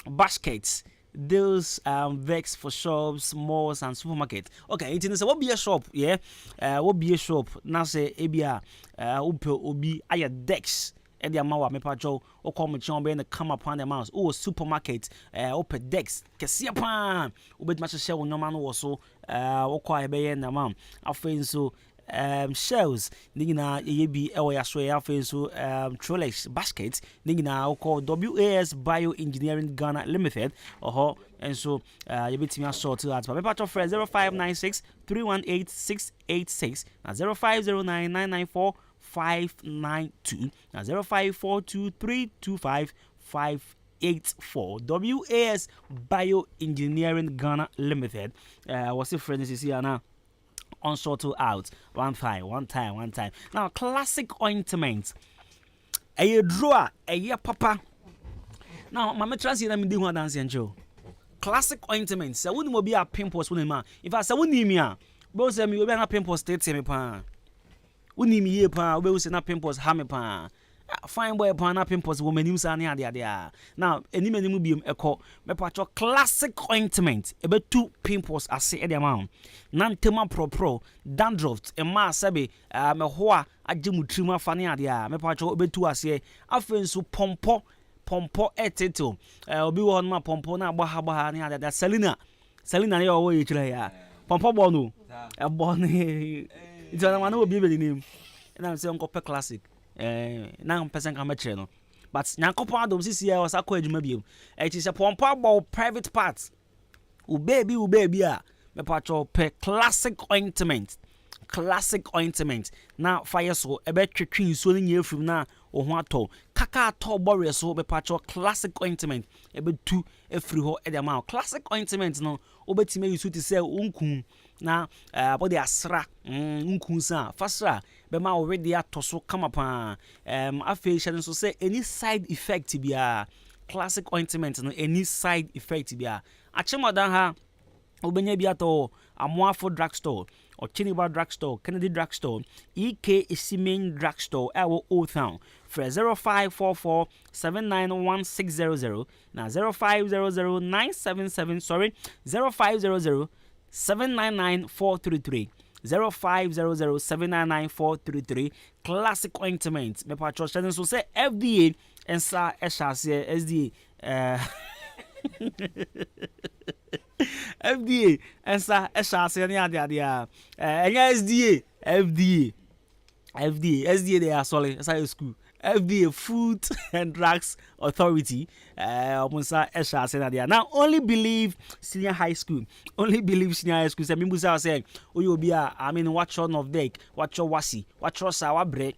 Baskets. Those vex for shops, malls, and supermarkets. Okay, it is what be a shop, yeah. What be a shop? Now say ebia obi aya decks. Edia mawa me pacho o come chon be na come upon the mouse. Oh supermarket open decks. Kesia pan. Obet match share no man wo so o kwa be na mam. Afin so shells ningina yebi ewo ya so ya afin so trolley baskets ningina o call WAS Bioengineering Ghana Limited or and so you bet me a short to that. Me pacho friend 0596 318 686 and 0509 994 592 and 0542325584 WAS Bioengineering Ghana Limited. What's the friend is here now? On sort out one time. Now classic ointment. A drawer, a year papa. Now my translate na me di ho dance and show. Classic ointment. Say wouldn't be a pimples when man. If I say wouldn't me a, bo say me we be na pimples state me pa. Wouldn't me ye pa, we say na pimples ha me pa. Fine boy pa na pimples wo manim sa ne ade now eni manim biom ekọ me pacho classic ointment ebe two pimples ase e de ma na ntema pro dandruff e ma sabe me ho a agemu trim afa ne ade me pacho ebe two ase afenso pompo eteto obi wo no ma pompo na agba ne ade Selina ne wo ye kire ya pompo bo no e bo ne it's na no obi be the name and I say uncle classic na person can match no but nyankopon adom sisi ya wasakọ adwuma biem it is a pompa about private parts u baby a me pacho pe classic ointment na fire so ebe twetwe nsuo ne nya afim na o ho atọ kaka atọ bore so be pacho classic ointment ebe tu afiri ho e de ma classic ointment no obetime yusu ti se unkun na body asra unkun sa fasra be ma already atoso kama pa afi hye so say any side effect bia classic ointment no any side effect bia achemodan ha obenya bia to amoafo drugstore or Chiniba drugstore, Kennedy drugstore, EK Isimin drugstore, our Old Town, for 0544 791600, now 0500 977, 0500 799 433. 0500 799 433 classic ointment. Me patro so say FDA and sa SDA FDA and sa SDA they are solid as school. FDA Food and Drugs Authority now only believe senior high school say me say oh you be I mean watch on of deck watch your wasi watch your sawa bread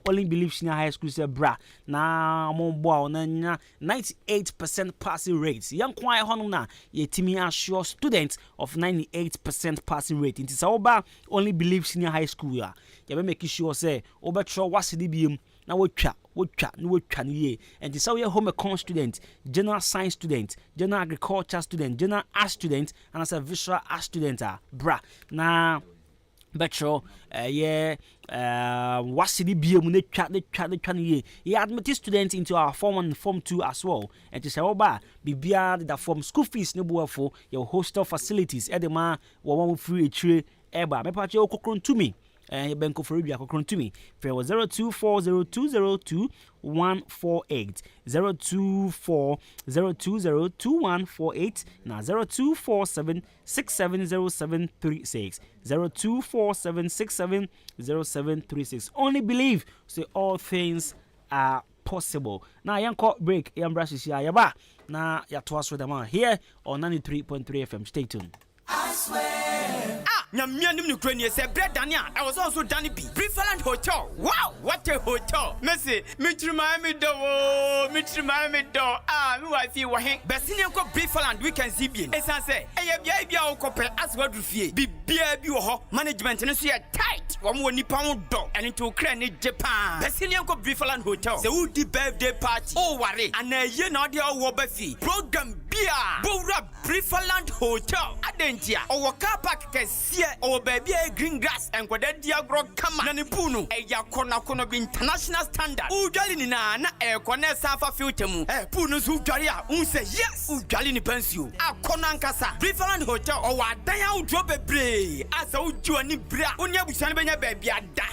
only believe senior high school say bra na mo boa na 98% passing rates young kwai hono na yetimi assure students of 98% passing rate it is oba only believe senior high school ya be make sure say obetro wasi di biem na wotwa no ye and this how home econ student, general science student, general agriculture student, general art student and as a visual art student bra na betro what's the biom ne twa ye he admitted students into our form 1 and form 2 as well and this how ba bibia the form school fees no bo for your hostel facilities edema wo free tree eba me pa che okokron to me Benko for Rubia to me. Fair was 0240202148. 0240202148. Now 0247670736. 0247670736. Only believe, say all things are possible. Now, young court break, young brushes here, yaba. Now, you're twice with them on here on 93.3 FM. Stay tuned. I swear. Nyamianim no krani say bread Dania. I was also Danny B. Preferland Hotel. Wow, what a hotel. Messi, Mitrima me do. Mitrima me do. Ah, me wife you wahin. Besinian ko Preferland weekend CB. Esan say, eh bia o kope as what fie. Bibia bi wo ho. Management no so tight. Wo mo nipa wo do. And into krani Japan. Besinian ko Preferland Hotel. Say who di birthday party. Oh worry. And ye na dey wo ba fi. Program bia. Bowra Preferland Hotel. Adentia. O car park kesi or baby green grass and kwa diagro kama na nipunu eya kona bi international standard udwali ni na kona safa filter mu punu su udwali a unse yes udwali ni pensio akona nkasa Preferland Hotel o wa dan ya udwo bebre asa udwo ni bra onya busan benya baby ada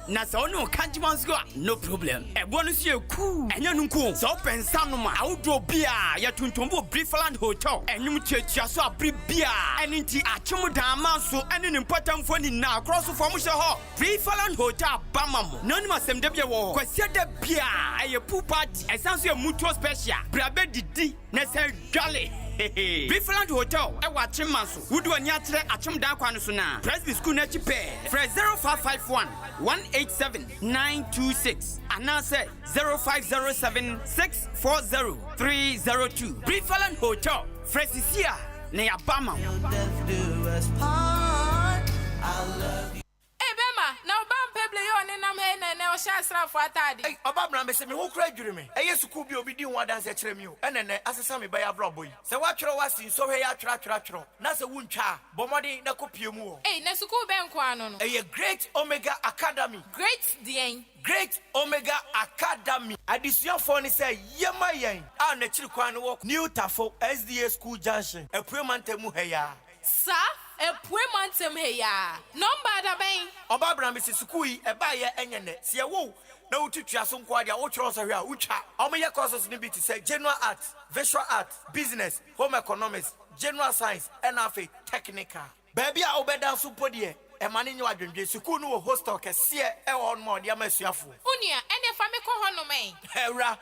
na so no kanjimansko no problem bonus ye cool enya nunko so pensa no ma awdo bia ya tuntumbo Preferland Hotel enyum chetia so abri bia eninti achum dama so ene important for ni na cross for mu she ho Preferland Hotel bamamo no ni masem de bia wo kwase de bia eye pool party esanso ye mutual special brabe didi na se dwale Preferland Hotel ewa chimanso wudu ani akyere achum dan kwa no so na Presby school na chipe fra 0551 187-926 and now say 0507-640-302. Preferland Hotel, Fresisia, Neabama. Hey, Bema, now Bam Pebble, you and I'm here and now Shastra for a tidy. Hey, Obama, me say me who cried during me. I used to could be obedient one dance at you, and then as a sammy by a broboy. So what you was in so here, tra. Nasa Wuncha, Bomadi, Nakopiumu. Hey, Nasuku Benquano. A great Omega Academy. Great Dane. Great Omega Academy. Addition phone say, Yama yang. Our natural walk, New Tafo, SDA School Junction, a Premante Muheya. Sir, a Premantem here. Number the bay. Obabra Mrs. Sukui, a buyer, and see a woo. No to Chasum Quadia, Uchros area, Ucha. Omega courses need to say general arts, visual arts, business, home economics, general science, and affair technical. Baby, I obey suppodie. A man in your dream, Sukunu hostel can see a on more, dear Messiafu. Unia, and if I make a honor, man. Hera,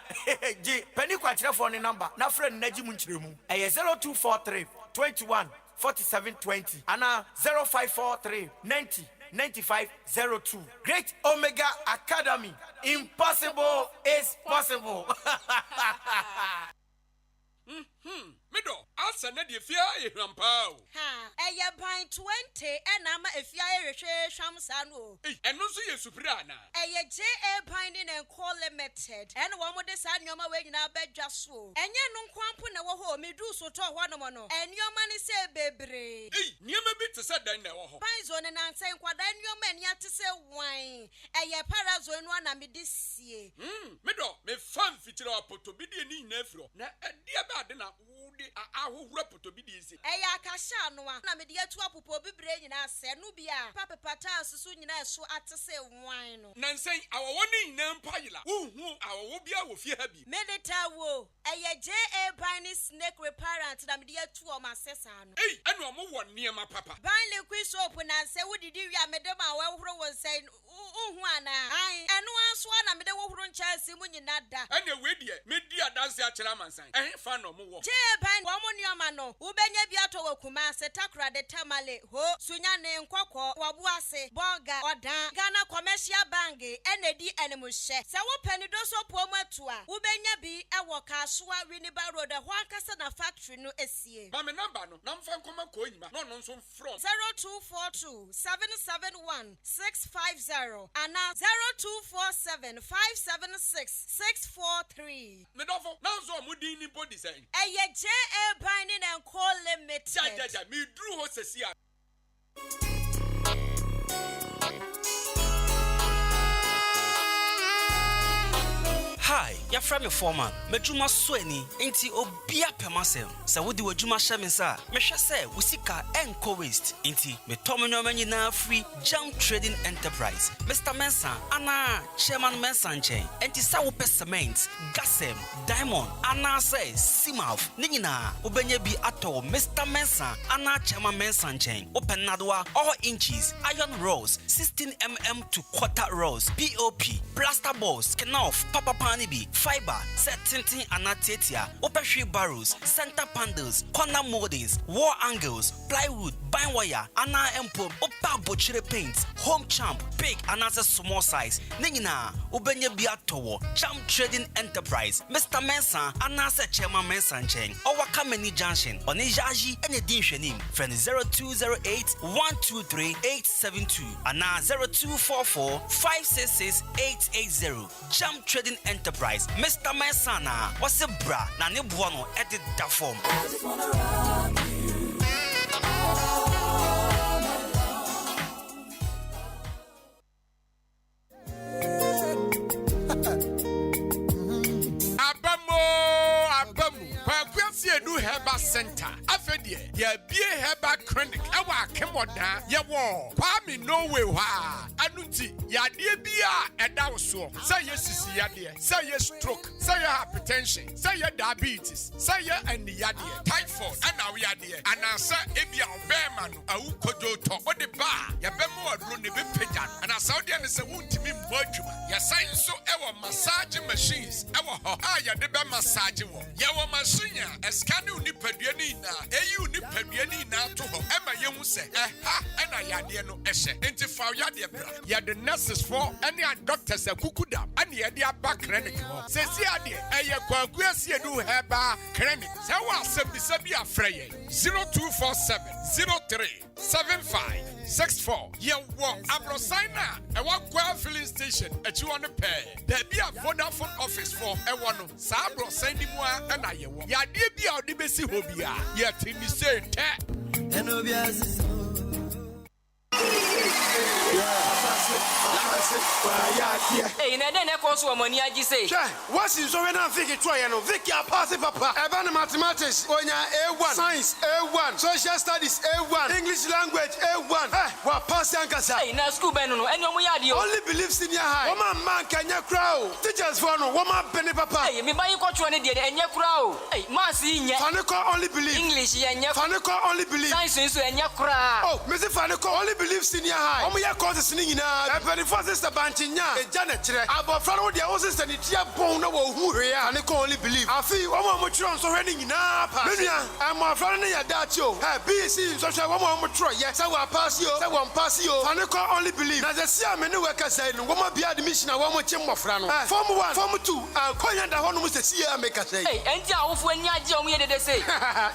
G, penny quatra phone number, na friend Nejimunchrimu, a 0243 21 4720, and 0543 90 9502. Great Omega Academy. Impossible is possible. Mido, asa na de fia e hrampa o. Ha, eye ban 20 enama efia ehwehwe hwamsano. Eno so ye supira na. Eye JA Binding and Co Limited. En wo mo de sa nyoma we nyina badwa so. Enye no nkwampo na wo ho medu so to ho no mo no. Enyoma ne se bebre. Niema bi te se dan na wo ho. Ban zo ne nan sen kwada nyoma ania te se wan. Eye para zo enu ana me de sie. Mido, me fan fitira apoto bi de ni na afro. Na ade ba de na wo de ahohura apoto bi de si. Eye akasha no a na me de atu apopo bibre nyina se no bia. Papa pata susu nyina so ate se wan no. Nansen awowo ni nyina mpayila. Hu awowo bia wo fie ha bi. Medeta wo. Eye JA Binding Snake Reparent na me de atu o ma sesa no. Enu omo wo niema papa. Ban liquid soap na se wodidi wi amedem a wahoro won say uhu ana. Ai enu aso na mede wohoro nchaasi mu nyina da. Ene we die medi adanse a kira mansan. Fa no mo wo. JA Binding wo mo nioma no. Wo benya bi ato wakuma se takra de tamale ho sunya ne nkokọ wabu ase boga odan Ghana Commercial Bank enedi enemuhye. Se wo pani do so po mu atu a wo benya bi ewo Kasua Winneba Road ho ankasa na factory no esie. Ba me number no na mfa nkoma ko nyima no no nso from 0242 771 650 and 0247 576 643. Me dofo na nso omudin ni body say. Eye JA Binding and Co Limited. Ja me dru ho sesi a. Hi, ya from me foreman medjuma so ani enti obia pemasem se wodi wadjuma hye me sa me hwe se usika enko waste enti me tomenyo manyina free Jam Trading Enterprise Mr. Mensa ana chairman Mensa nchen enti sa wo cement gasem diamond ana say simaf ningina obenya bi ato Mr. Mensa ana chairman Mensa nchen open nadwa all inches iron rolls 16mm to quarter rolls POP plaster balls kenof papa panibi fiber set tinting anatetia opehwe barrels center panels corner moldings wall angles plywood bind wire ana empo opa bochire paint home champ big another small size ningina obenya bi ato Jam Trading Enterprise Mr. Mensa anasa chairman Mensa nchen owaka many junction on Ijaji ene din hwenim friend 0208 123 872 ana 0244 566 880 Jam Trading Enterprise Mr. Mensa na wase bra na ne boa no edit da form Heba Center. Afedie, ya bie heba clinic. Ewa kemoda, ya wo. Kwami no way wa. Anuti, ya die bia eda so. Say yes sisi ya die. Say yes stroke. Say ya hypertension. Say ya diabetes. Say ya and ya die. Typhoid. Ana we ya die. Ana say ebia obema no. Awu kojo to. Ode ba. Ya bemo adro ne be pejan. Ana Saudi ne se wuntimi mbodwuma. Ya sign so ewa massage machines. Ewa ho. Ya de be massage wo. Ya wo machine eskani unipadua ni na eyi unipadua ni na to ho ema yehu se ha ena yade no ehye enti fa yade bra ya the nurses for any doctors akukuda ani yade aba clinic ho se si ade eye kwaku asiedu heba clinic se wa asebisa bi afre ye 0247 03 7564 ye wo abrosaina e wa kwa filling station echi won pay there be a Vodafone office for e wono sa abrosaini mu a na ye wo yade bi a odi besi hobia ye tini say te enobias Hey, na den e koso amani agi say. What's in so when I think it try no Vicky pass papa. Even mathematics onya A1, science A1, social studies A1, English language A1. Wa pass yankasa. Hey, na school ben no eni omo yade o. Only believe senior high. Woman man kanya crowd. Teachers for no woman penny papa. Hey, me buy ko tro ne de enye crowd. Hey, mass nye. Faniko only believe. English yenye. Faniko only believe. Science so enye crowd. Oh, me say Faniko only believe senior high. Omo ya courses ni nyina. E penny for sister banchinya. E jana kire. Abofra no de o sister ni tia bon na wo hu hwe ya. Faniko only believe. Afi omo mo tro so hwe ni nyina pa. Menua, am afra no ya dachi o. Hey, BC so hwe omo mo tro ye. Say wa pass yo. Say won pass yo. Faniko only believe. Na the sia me ne worker say no woman be admission a wo mo chim mofra no. Form 1, form 2. Konya da ho no mo se sia make say. Hey, enti awofo ani age omo ye de say.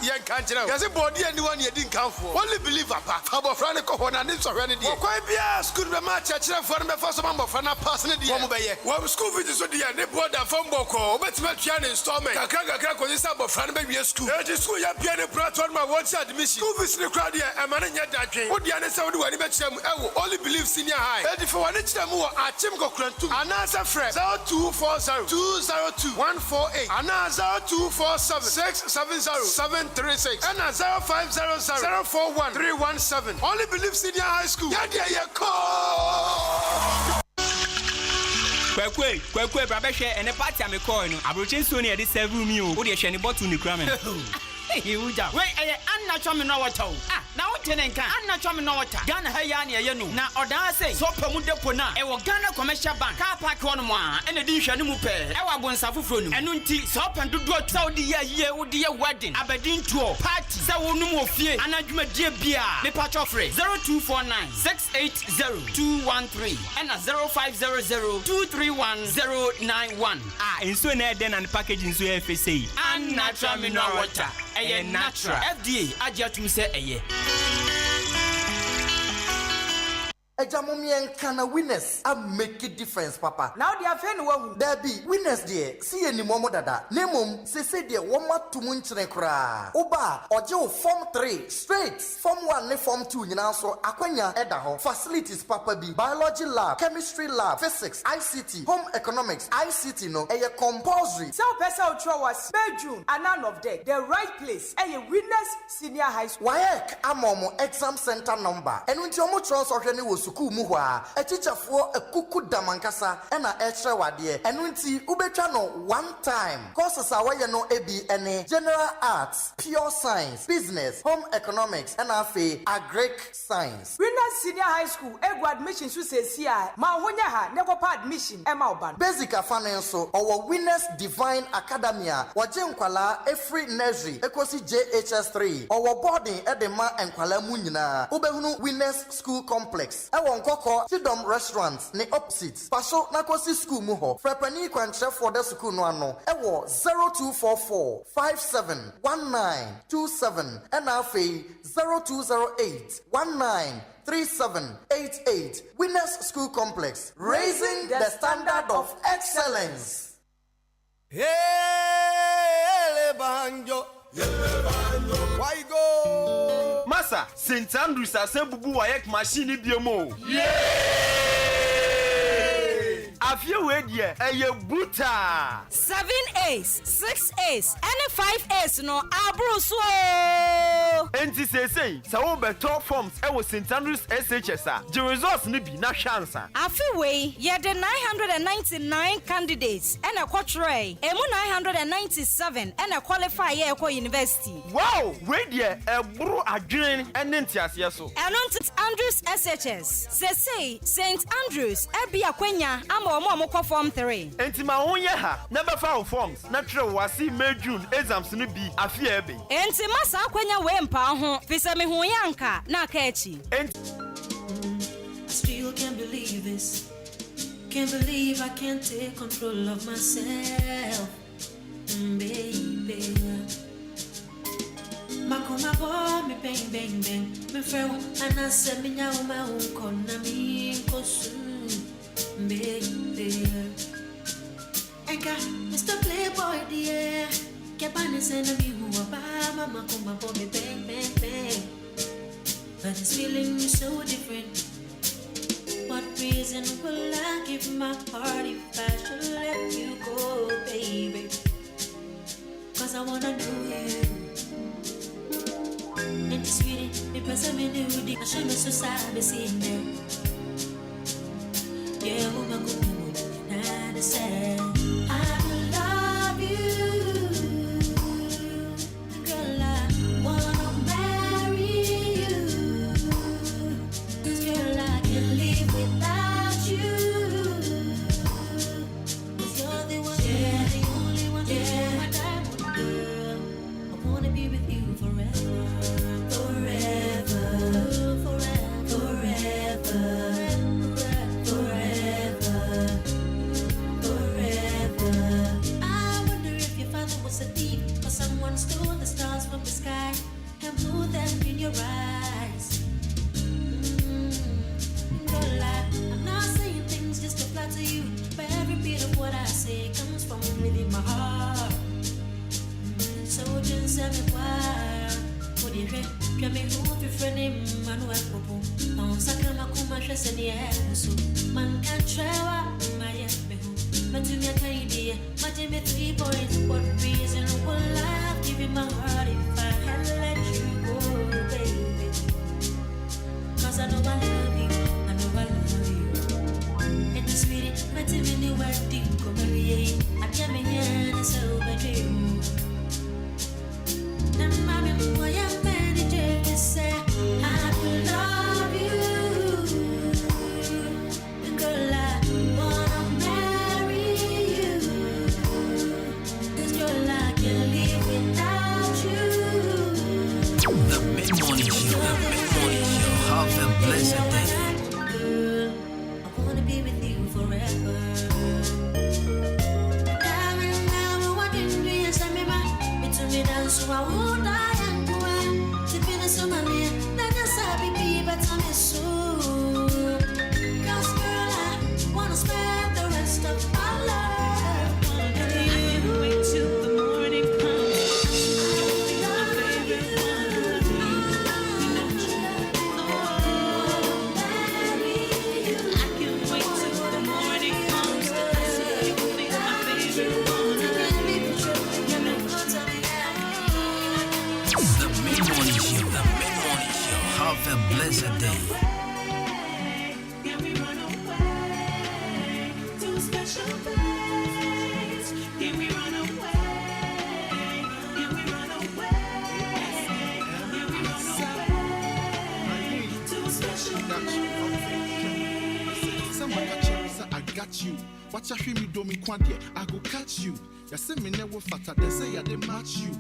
Ye kan kire. Ye say body ani one ye din kanfo. Only believe papa. Abofra ne ko ho na ne so hwe ne de. Ko bia school be ma chekire for me for so mambofra na pass ne de. Wo mo be ye. Wo school fees so de ye ne board and phone book o. Obetima tua ne installment. Kakra ko yisa abofra ne be wie school. E school ya pia ne platform ma watch admission. School fees ne crowd ye e ma ne nya dadwen. Wo dia ne say wo de wani be kire mu. E wo only believe senior high. E di for wani kire mu wo achim ko krantu. Anasa frɛ 0240 202 148. Anasa 0247 670 736. And 0500 041 317. Only believe senior high school. Yeah, call. Kwekwe brabehwe ene party amekọ no abrochen so ne ye de serve me o wo de hwe ne bottle ne kura me Hey, uja. Wait, unnatural me no water. Na wo tene nka. Unnatural me no water. Ghana ha ya na ye no. Na odan say so pamu depo na. E wo Ghana Commercial Bank. Car park hono mo a. E na di hwe ne mu pe. E wa bonsa foforo no. Eno nti so pandu do Saudi ye wo de ye wedding. Abedin tour. Party. Say wo num ofie. Anadwuma die bia. Me patcho free 0249 680 213 and 0500 231 091. Enso na den and package enso FSA. Unnatural me no water. Eye natural. FDA ajatum say eye. Ejamomien kana winners a make a difference, Papa. Now they are fan one. There be winners there. See any momo dada. Nemum se dear one more to munchine kra. Oba or Joe Form 3 straight. Form 1 ne Form 2 so Aquanya Edaho. Facilities Papa B. Biology lab, chemistry lab, physics, ICT, home economics, ICT no. A compulsory. So person was May June and none of that. The right place. A winners senior high school. Wayek amomo exam center number. And when you trans or any was suku muwa. A teacher for a kuku damankasa and a extra wadie. And when see ubechano one time. Courses are why you know ABNA, general arts, pure science, business, home economics, and agric science. Winners senior high school. Ego admission su says here. Ma wonya ha never admission. Emma Oban. Basic finance our winners divine academia. Wajem kwala every nursery. Ekosi JHS3. Our boarding edema and kwala munyina. Ubehunu winners school complex. Ewa nkoko Chidom restaurants ne opposite. Pasho nakosi school muho. Frepani kwanche for the school no ano. Ewo 0244 571927 and afi 0208 193788. Winners School Complex, raising the standard of excellence. Hey, banjo. Why go? Massa, St. Andrews a bubu wayek machine biomo. Afia wedie eye buta 7 A's 6 A's and 5 A's no abruso enti say wo beto forms e wo St. Andrews SHS the results ni bi na chance afiwe ye the 999 candidates and a quatrain emu 997 and a qualify ye ekọ university. Wow, wedie e buru adwen ene ntiase so and on St. Andrews SHS say St. Andrews e bia kwanya omo form 3 enti ma won ye ha na be fa forms na tre wasi May June exams no bi afia ebe enti masa akwanya we mpa ho fisa me hu yanka na aka echi I still can't believe this. Can't believe I can't take control of myself, baby. Makoma boy me bang bang bang me freo anase me nyawo ma unko na mi kosu baby. Enka Mr. Playboy dear Kepani send me who Obama makoma boy me bang bang bang. But this feeling is so different. What reason will I give my heart if I should let you go, baby? Cause I wanna know you. And sweetie, me press me new dick. I should be so sad to see me. Yeah, woman, go me not the same. I will love you, girl. I wanna marry you. Cause girl, I can't live without you. Cause you're the one, yeah, the only one, yeah, my diamond girl. I wanna be with you forever, forever, forever, forever. I wonder if your father was a thief or someone stole the stars from the sky and blew them in your eyes. Girl, I'm not saying things just to flatter you, but every bit of what I say comes from within my heart. So just tell me why. What you read? Tell me who your friend him, Manuel Popo. On Sakama Kumasha said, yeah, so man can't try my but to me, I can't idea. My Jimmy 3 points. What reason will I give you my heart if I had let you go, baby? Cause I know I love you. I know I love you. And the sweetie, my Jimmy knew I didn't come away. I can't be here and so bad you. And mommy, boy, I'm ready to say, I love you. Girl, I wanna marry you. Cause girl, I can't live without you. The Mid-Morning Show, have a blessed day. Girl, I wanna be with you forever. Now, what did you say me back? It's me dance, so I won't die and go on. To be the summer, then I saw me, but I'm so. a blessed day. I got you. Watch a film you do me quantia. I go catch you. Ya say me never fatter. They say I they match you.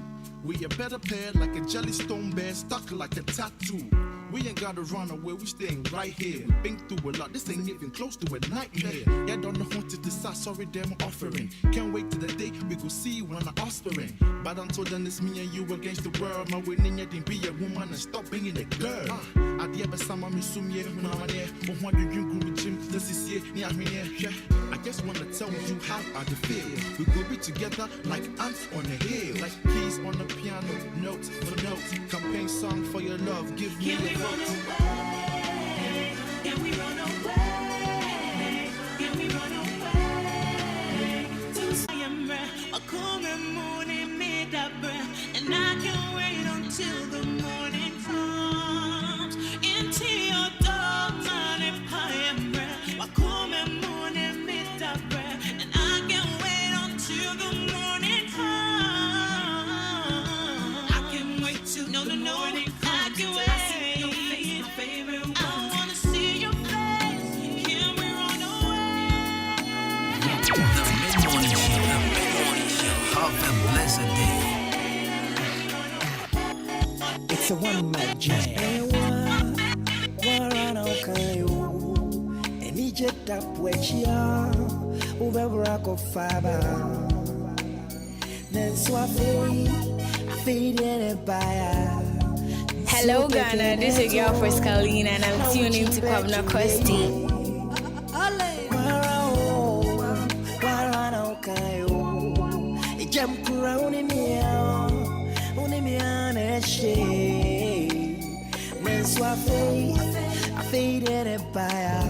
We a better pair like a jellystone bear stuck like a tattoo. We ain't gotta run away, we staying right here. Been through a lot, this ain't even close to a nightmare. Yeah, don't know what to decide, sorry, them offering. Can't wait till the day we go see when I'm offspring. But until then, it's me and you against the world. My winning, you didn't be a woman and stop being a girl. I the ever sama me sum ye, when I'm there. But what do you go with Jim? This is here, near me here. I just wanna tell you how I feel. We go be together like ants on a hill, like keys on the piano, note for note. Campaign song for your love, give me a vote. Can we run away? Can we run away? To Sayamra, a cold morning made up breath, and I can't wait until the morning comes. Into your dog, man, if I am breath, a cold morning made up breath, and I can't wait until the morning comes. I can't wait till the morning comes. I can't wait. Have a blessed day. It's a one-man jam. And he jet up with you, whoever I go fiber. Then so I fade in a buyer. Hello, Ghana. This is your girl Friscalina, and I'm tuning to Kwabena Kwesti. Jump around in here, only me on a shade. Men so I fade in a buyer.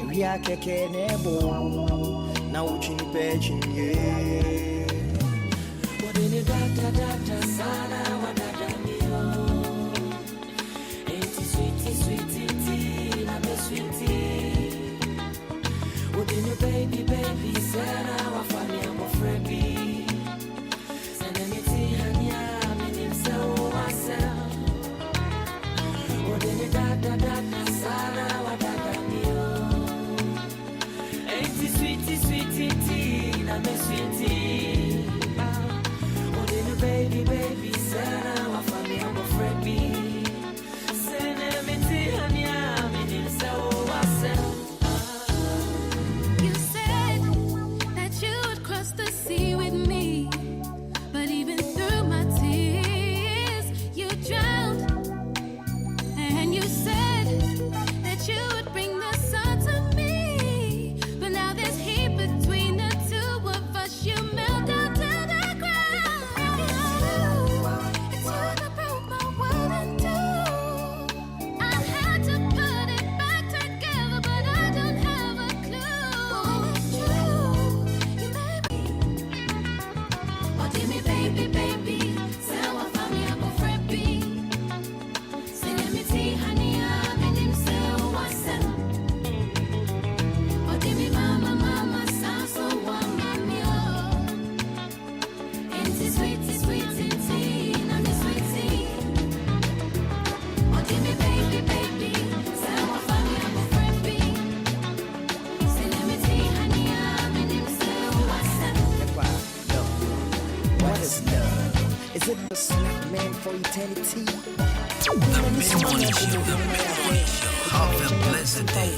We are kicking a bone. Now, watching the patching, yeah. What in the data, sana, what I done, ain't sweetie, I'm a sweetie. What in the baby, sana, what funny, I'm a friend. Baby, Sarah, my family, I'm afraid me. Send me to Hania, so you said that you would cross the sea with me, but even through my tears, you drowned. And you said that you would bring the sun to me, but now there's heat between the two of us. You melt down to the ground. It's you that broke my world in two. I had to put it back together, but I don't have a clue. It's true, you made me. Oh, Jimmy, baby, so I found me a boyfriend. Say, let me see, honey, I'm in him, so what's up? Oh, Jimmy, mama, sound so warm, mommy, oh. Ain't it sweetie, I'm a sweetie. Oh, Jimmy, baby, so I found me a boyfriend. Say, let me see, honey, I'm in him, so what's up? what is love? Is it a snap man for eternity? The mid-morning show. Have a blessed day.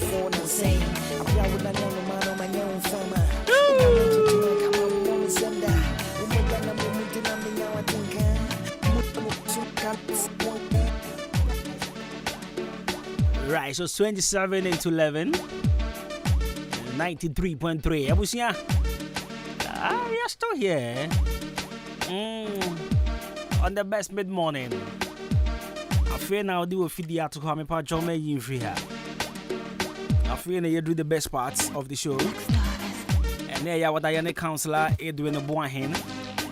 Right, so 27 into 11, 93.3. Abusia, we are still here on the best mid-morning. I feel now do a video to come and John May in free here. I feel you do the best parts of the show. And there you what I am a counselor, Edwin Boahin,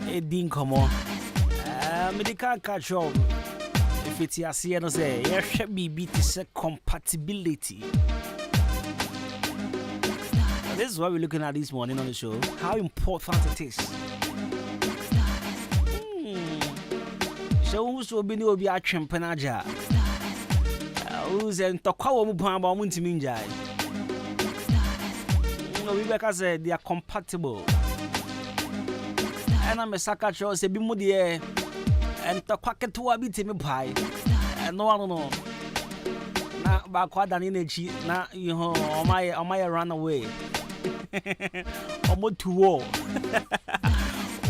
Edin Como. Me can't catch up. if it's a say, no say, there should be compatibility. This is what we're looking at this morning on the show. How important it is. So who's will be no be a championaja? Who's in Tokawa Mupamba Muntiminjai? No, Rebecca said they are compatible. And I'm a Saka chose a bimudie and Tokaketua beat me pie. And no one know. Now, backward than energy, now you know, on my run away. Almost to war.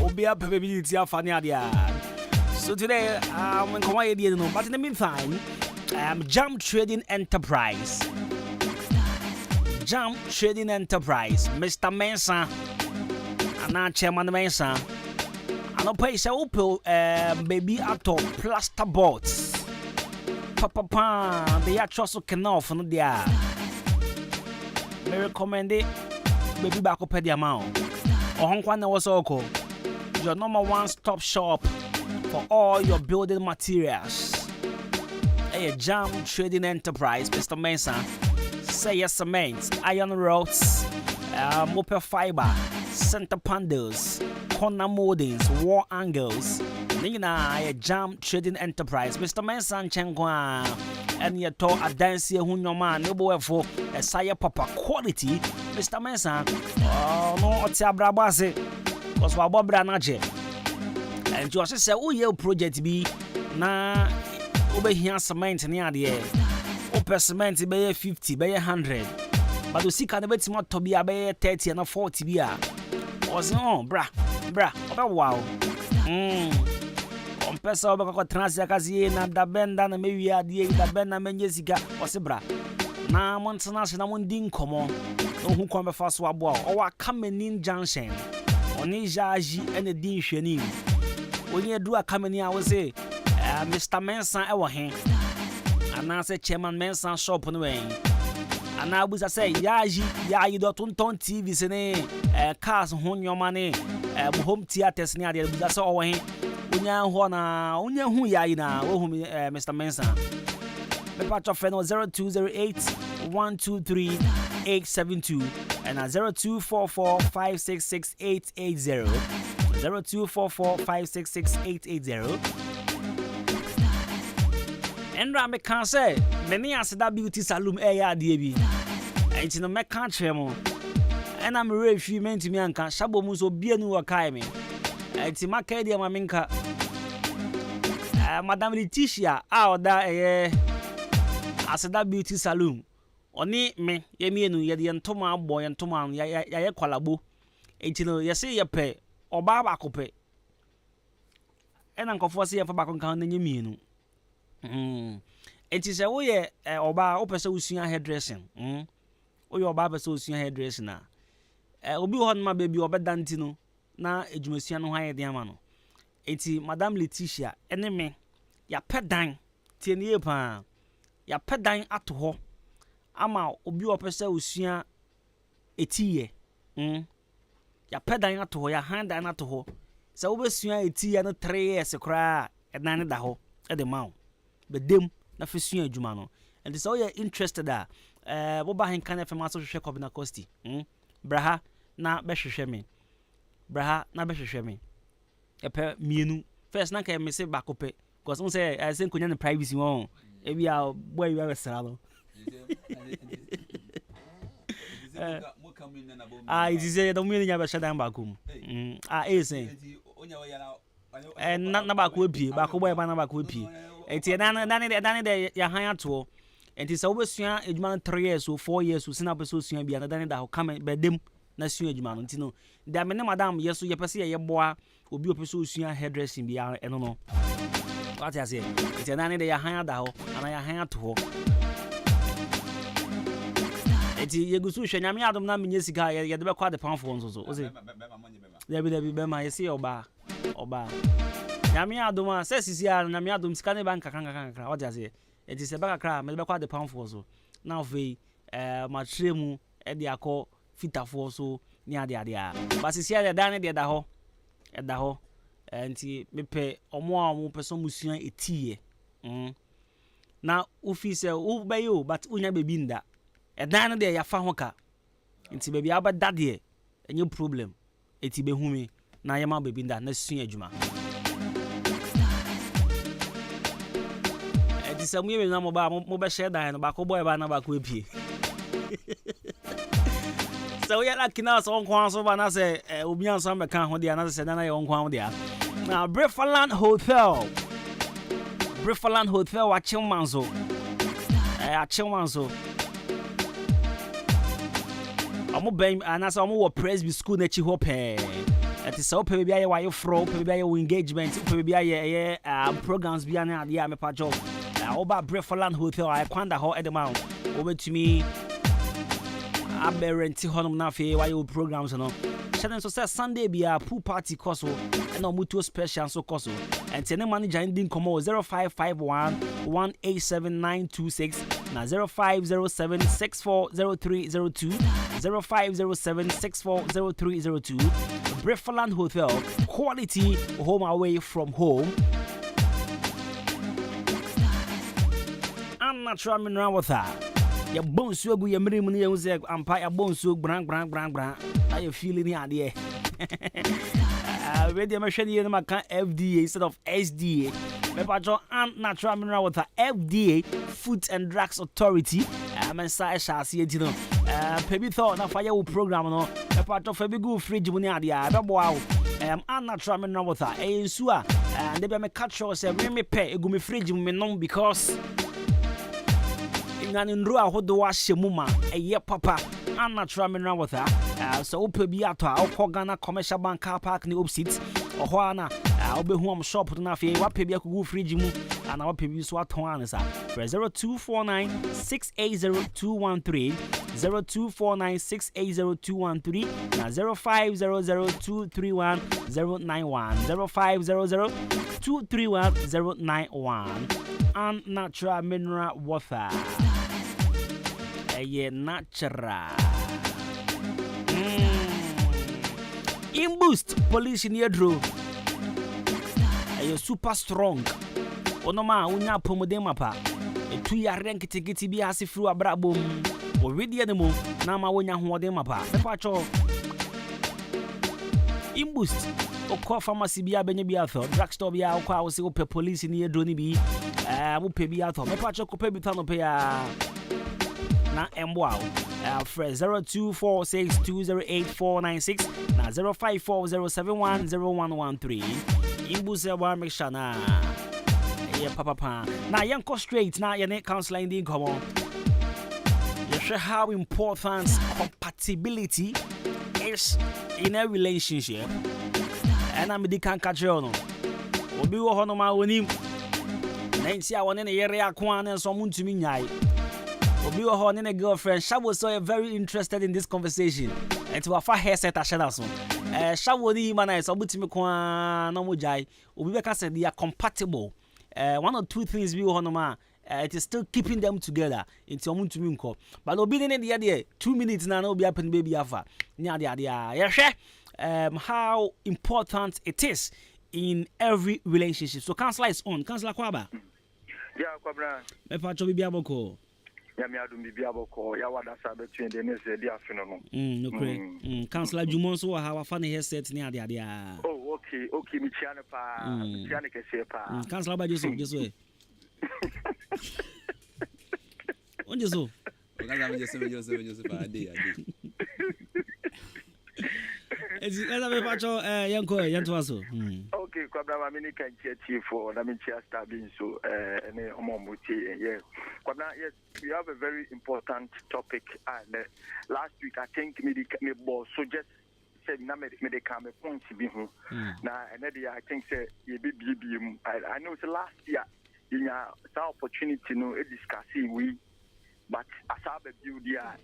Obi up baby funny idea. So today I'm in Hawaii, but in the meantime, Jam Trading Enterprise. Jam Trading Enterprise, Mr. Mensa, and our chairman Mensa. And I'll pay so baby ato plaster boards. Papa, the actual canal from there. I recommend it. Baby back up at the amount. Ahenkan was also your number one stop shop for all your building materials. A Jam Trading Enterprise, Mr. Mason. Say yes, cement, iron rods, moped fiber, center panels, corner moldings, wall angles. Nina, a Jam Trading Enterprise, Mr. Mason Chengwa. And you talk a dance here, who no man, no boy for a sire papa quality, Mr. Mensa. Oh, no, it's a brabase, because we're Bob Branaje. And you also say, oh, your project be na over here cement near the air. Open cement be 50, be 100. But you see, can the bit more to be a 30 and a 40 beer. Was no, bra, wow. Pesa obeko transia kazi na da benda na mewi adie da benda menjesiga osebra na montana na mundi nkomo no hu kon be faso abo o wa Kamenin Junction oni jaji ene din hwani oni edu akameni a wo se Mr. Mensa e wo he ana se chairman Mensa shop no wen ana abuza se yayi dotonton TV se ne cars ho nyoma ne home theaters ne ade abuza se o wo he Unya hu yayi na wo hu Mr. Mensa. Me patch of 0208 123 872 and 0244 566 880 0244 566 880. Endra me kan say many aseda beauty salon ya de bi. Enti no me kan tre mo. And I'm refi menti me anka shabo mu so bia nu wa kai me. Enti makedi ma minka Madam Letitia oda aseda beauty salon oni me ye mienu ye de ntoma abo ye ntoma ya kwalabo enti no ye se ye pe oba ba kope ena nkofo se ye fa ba kon kan na nye mienu enti se wo ye oba opese usua hairdressing wo ye oba pese usua hairdressing na obi ho no ma baby obedanti no na ejumesua no haye de ama no enti Madam Letitia ene me ya pedan tienie pa ya pedan ato ho ama obi opese usua etiye ya pedan ato ho ya handa na ato ho se wo besua etiye no 3 years kra edan da ho e de mawo bedem na fesua adwuma no enti so you interested wo ba Ahenkan FM aso hwehwe Kobina Costi braha na behwehwe me braha na behwehwe me epe mienu first na ka me se bakope because on say I say konya privacy won e bia boy we sra no it is the money nya be shada bakum say na bako epie bako boy ba na bako epie enti na de ya han ato enti se wo besua edwuma 3 years or 4 years so sina person sua bia na da ho come bedem na sua edwuma no enti no da me ne madam yeso ye pese ye boa obi opeso sua hairdressing bia eno no what I say enti na de ya han da ho ana ya han ato ho enti ye gusu hwe nyame adom na menye sika ye de be kwa de panfo nso so o say Debi be ma yesi oba nyame adom a se sisi a nyame adom sika ne bank kankan what I say enti se baka kra me de be kwa de panfo so na ofei ma tremu e de akọ fitafo so ni ade a ba sisi a da ne de da ho enti mepe omo a mo person musua etiye na ufi se wo be yo but unya baby nda edan no de ya fa ho ka nti baby abada de enye problem eti be hu me na yema baby nda na sua adwuma eti se mu ye na mo ba mo be share dan no ba ko boy ba na ba ko epie so ya like na so nkwan so ba na se obi anso be kan ho de na se na ye nkwan ho de na Brefaland Hotel wa Chilmanzo a Chilmanzo amu ben anasa amu wo Presby school na chi ho pe ati so pe bia ye wa ye fro pe bia ye engagement pe bia ye programs bia na ade a me pa job oba Brefaland Hotel I kwanda ho edema obetumi aberenti honum na fe wa ye programs no Shannon so say Sunday be a pool party coso and no mutual special so coso and tene manager ending come 0551 187926 na 0507640302 0507640302 Brefaland Hotel quality home away from home I'm not sure I'm in around with her. Your bones will be a minimum music and pie a bones so brang. I feel in the idea. Ready a machine in my FDA instead of SDA. Mepacho and natural mineral water FDA Food and Drugs Authority. I'm inside shall see it. Pebi thought na fire program no. Mepacho febi go fridge money idea. Wow. And natural mineral water. Sua and they be me catch us me pay go me fridge me no because nru ahodo wa hyemuma eye papa unnatural mineral water so ope bi ato akọ Ghana commercial bank car park ni opposite oho ana obehu am shop to na fe wa pe bi akugu fridge mu ana wa pe bi so aton ansa 0249680213 0249680213 na 0500231091 0500231091 unnatural mineral water natural. In boost police in Yedro. Super strong. Onoma unya pomode mapa. Tu ya rank tikiti bi asifru abrabom. O wedi anemo na ma wonya hoode mapa. Mepacho. In boost. Okọ pharmacy bi abenye bi atho. Drugstore bi akọ awose o pe police in Yedro ni bi. Mo pe bi atho. Mepacho ko pe bi tano pe ya. Na MWOW fresh 0246208496 na 0540710113 imbuse wa mexana papa na yanko straight na yene counselor in the come you show how important compatibility is in a relationship and I'm the can catch you no obi wo hono ma wonim na ntia woni ne yere akwa na so muntumi nyai Obi wo ho ne girlfriend Shabo so very interested in this conversation. And to afa headset ashada so. Shabo ni man is obutimi kwa no mojai. Obi be ka say they are compatible. One or two things we ho no ma it is still keeping them together into omuntumi nko. But obi ne dey 2 minutes na obi happen baby afa. Nya dey how important it is in every relationship. So counselor is on. Counselor Kwaba. Yeah, Kwabra. Me pa cho bibi aboko. Ya mi adum bibia boko ya wada sa between the next day afternoon no. No correct. Counselor Jumon so ha wa fa ne headset ni ade a. Oh, okay, mi chia ne pa. Mi chia ne kese pa. Counselor ba jeso e. On jeso. Oga jeso pa ade. Eza me pacho yanto aso. Okay, Kwabra mini kan chief for na mi chia stabin so ene omomuti yeah. Kwabra, yes, we have a very important topic and last week I think me boss so just said na me dey come point bi hu. Na ene I think say ye bi I know it's last year in a opportunity no discussing we but as I build yeah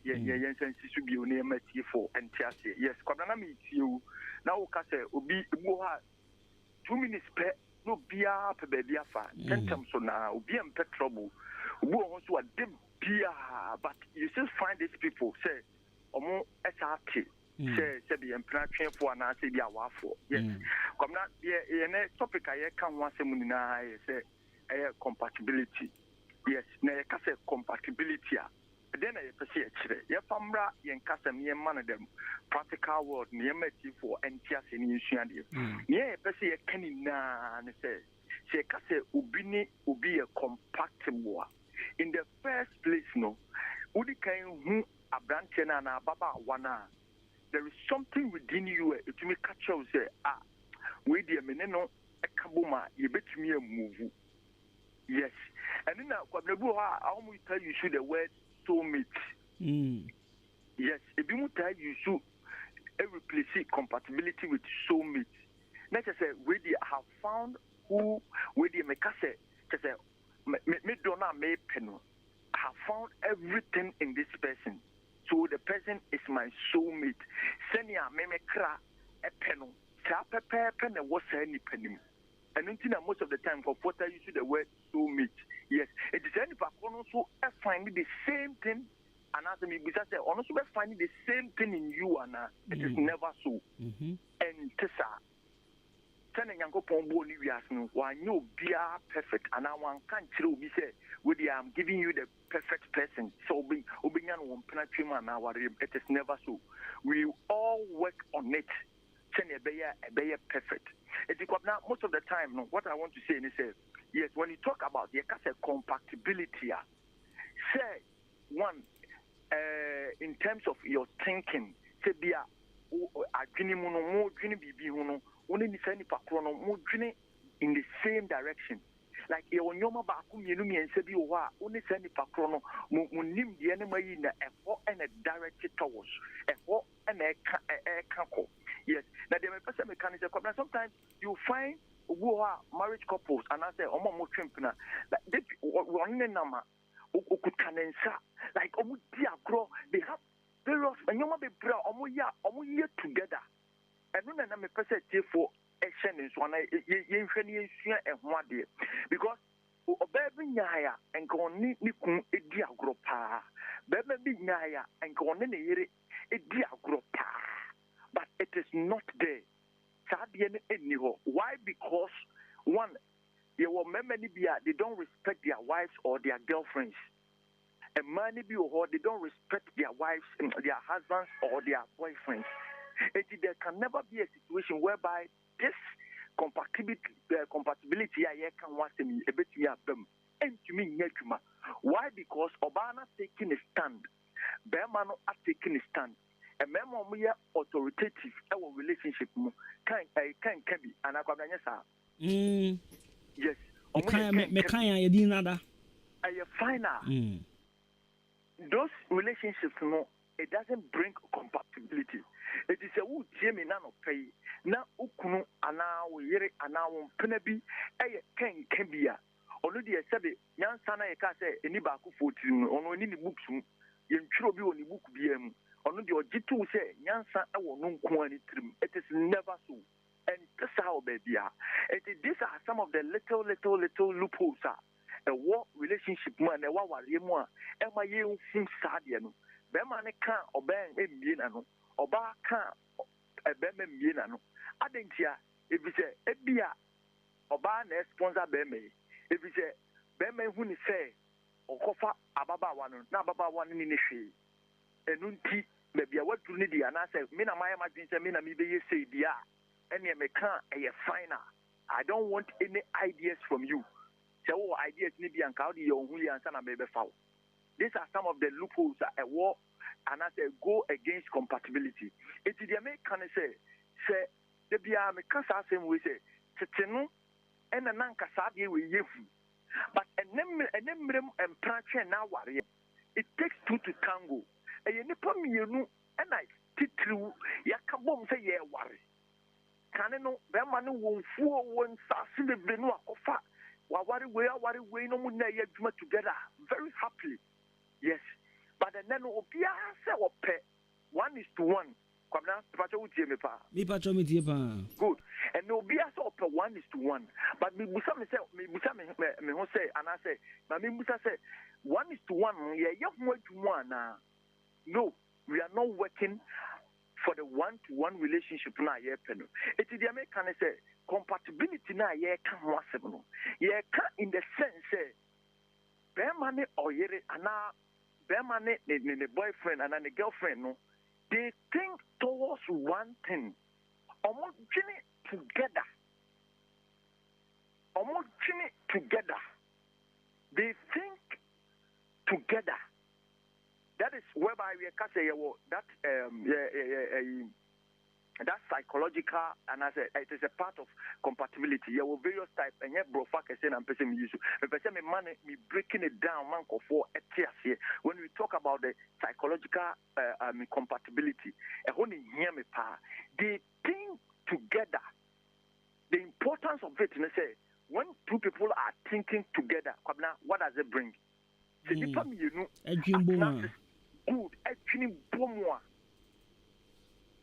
sense to be on for and yes Kwabra me you now ka say obi go ha 2 minutes per no bia pe baby afa tentam so na obi am pe trouble obi won so a bia but you still find these people say omo SRT say be employed for na say be awafo yes come na ye ne topic aye kan ho asem ni na say compatibility. Yes, na yɛka compatibility a then I say actually your famra yen custom yen man of them practical world near me for NTS in Yusuandi. Yeah, person ye can na and say case ubini ubi a compatible. In the first place, no, udi can who a branch and a baba wana. There is something within you to me catch you say we dear meneno a kabuma ye bet me a move. Yes, and then I almost tell you should the word soulmate. Yes, if you tell you should replace compatibility with soulmate. Let us say we have found who we make us say me dona me peno. I have found everything in this person. So the person is my soulmate. Senya me kra a peno. Sa pepe pen was any penny. And until most of the time for what I use the word soulmate. Yes, it is any back also finding the same thing. And as me because I also finding the same thing in you and it is never so. And Tessa telling Yanko Pombo we ask no why no be perfect and I want can't be say with I'm giving you the perfect person. So being one penetration and it is never so. We all work on it. Be perfect. It's now most of the time. No, what I want to say is, yes, when you talk about the compatibility, say one in terms of your thinking, say be a in the same direction. Like your nyoma baku mienumi and sebi wa only send pakrono munim the enemy in and a directed towards and a kako. Yes, now the person mechanism. Sometimes you find who are marriage couples and I say omo mo trimpna like they one nama ukukanensa like omo diagro they have various and nyoma be bra omo year together and no na me person for action is one because baby nyaya and go ni kun edi agro pa baby nyaya and go ne yere edi agro pa but it is not there. Why? Because one, they don't respect their wives or their girlfriends. And many people they don't respect their wives, their husbands or their boyfriends. There can never be a situation whereby this compatibility can watch me a bit and to me why? Because Obama taking a stand, Bermano are taking a stand. A member authoritative our relationship can be and yes. Those relationships it doesn't bring compatibility. It is a wood Jimmy nano pay na ukunu ana yere ana penabi can be a already a sabi yan sana say any baku 14 on any books you be on the book BM. Jitu say Yansa it is never so. And this how baby are. These are some of the little loopholes a war relationship man a war yemwa ema ye fun sadia no be man kan oban embie na no oba kan be ma mbie na no adentia if you say ebia oba na sponsor be me if you say be ma hu ni say okofa ababa wa no na ababa wa ni ne hwe enunti maybe what to need and I say me na my imagine say me na me be say dia any me can a final. I don't want any ideas from you. So ideas ni be and the your who answer na me be foul. These are some of the loopholes at a war and I say go against compatibility. It is the American say the bia me can say we say tetenu and an anka sabi we yefu. But a nemrem and prache na warrior. It takes two to tango. And you and I titru yakabom say ye worry. Caneno, Bemanu won't fool one sassy the Benua Kofa. Worry way no mun together very happily. Yes. But then Obia say or pet 1:1. Come now, Pacho with me pa. Good. And Obia so per 1:1. But me Busam say me say and I say, Mammy Musa say 1:1, yeah, one. No, we are not working for the one-to-one relationship now. It is the American say compatibility na ye can wasem no ye can in the sense Bemane or yere ana Bemane the boyfriend and the girlfriend no they think towards one thing almost together they think together. That is whereby we can say that that psychological, and as it is a part of compatibility. You have various types, and yet, bro, fuck, I say, I'm person me use. But person me money, me breaking it down, man, for a tears here. When we talk about the psychological compatibility, only hear me, pa. They think together. The importance of it, and say, when two people are thinking together, what does it bring? You know, good, actually,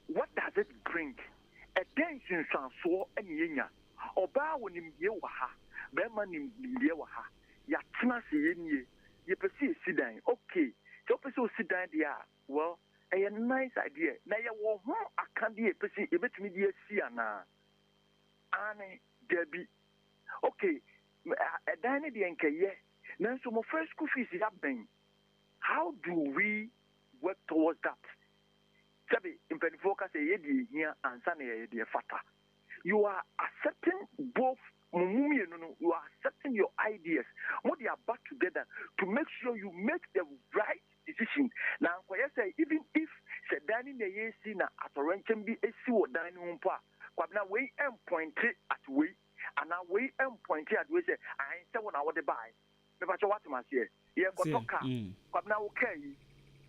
what does it bring? Attention, so and yenya. Oba when him ye waha, Berman him ye waha. Yatina see ye perceive sit down. Okay, so person sit down there. Well, a nice idea. Now you want I can't be a person, a bit media see na. Anne Debbie. Okay, a dine the anchor ye. Now, so my first school fees is happening. How do we work towards that? In focus here and fata. You are accepting both you are accepting your ideas. What they are back together to make sure you make the right decision. Now I say even if dining the AC na at a can be a sewer dining room pa, now we and point it at we and now we and point it at we say I ain't 7 hours to buy. Never what must say. Yeah, but now okay.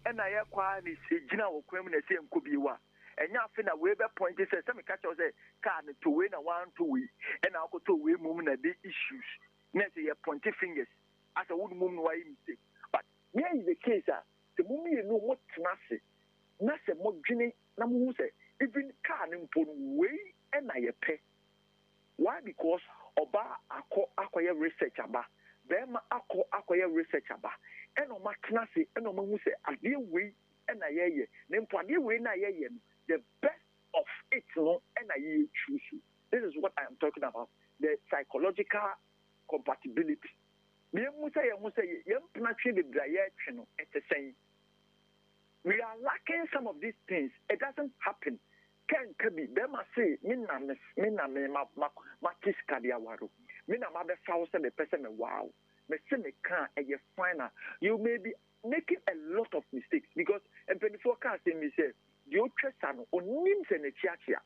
And I acquire this general criminal same could be one. And now fin a way point says some catch us a card to win a 1 2 week, and I'll go to way moving a big issues. Next year pointy fingers as a woman move why mistake. But here is the case, the moment you know what Nasa more Ginny Namuse, even can import way and I pay. Why? Because Oba acquire research about. Bema acquire research about. And on my classy, and on my say, I deal way and I hear then for the way I hear the best of it, and I choose. This is what I am talking about the psychological compatibility. We are lacking some of these things. It doesn't happen. Can be them say, Minna, Matis Kadiawaru, Minna, mother, thousand, a person, wow. You may be making a lot of mistakes because and 24 cars in me say you trust on names and a chia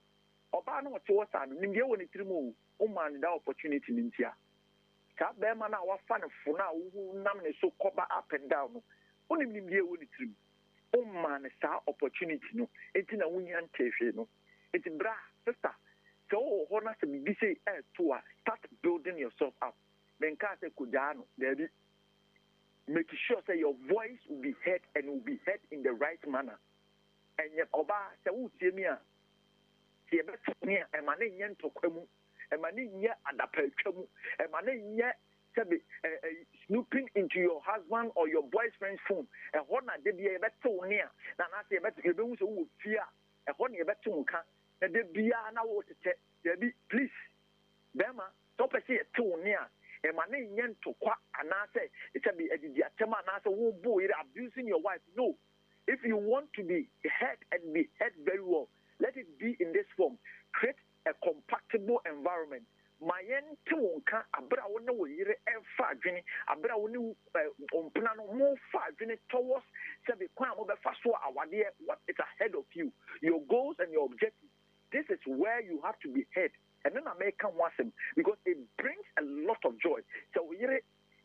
Obano towards an India when it remove man that opportunity in India. Cat Berman our fan for now who namely so cover up and down. Only India when it remove man is our opportunity no it's in a winyan no it's bra sister. So honor to be busy to start building yourself up. Benkase Kujano, make sure that your voice will be heard and will be heard in the right manner. And yet, Oba, Sawutimia, Siabetia, and Manian Tokwemu, and Mania Adapelchemu, and Mania snooping into your husband or your boyfriend's phone, and what I did be a better near, than I say, but you don't fear, and what you better can, and there be now to tell, please, Bema, stop a say 2 near. And my name to quack and I say it can be a diatema and I say, oh boy, you're abusing your wife. No. If you want to be heard and be heard very well, let it be in this form. Create a compatible environment. My end to Abra won't know you're a far journey, Abra won't plan more far journey towards 7 crime of the first one. What is ahead of you, your goals and your objectives. This is where you have to be heard. And then I make come once because it brings a lot of joy. So here,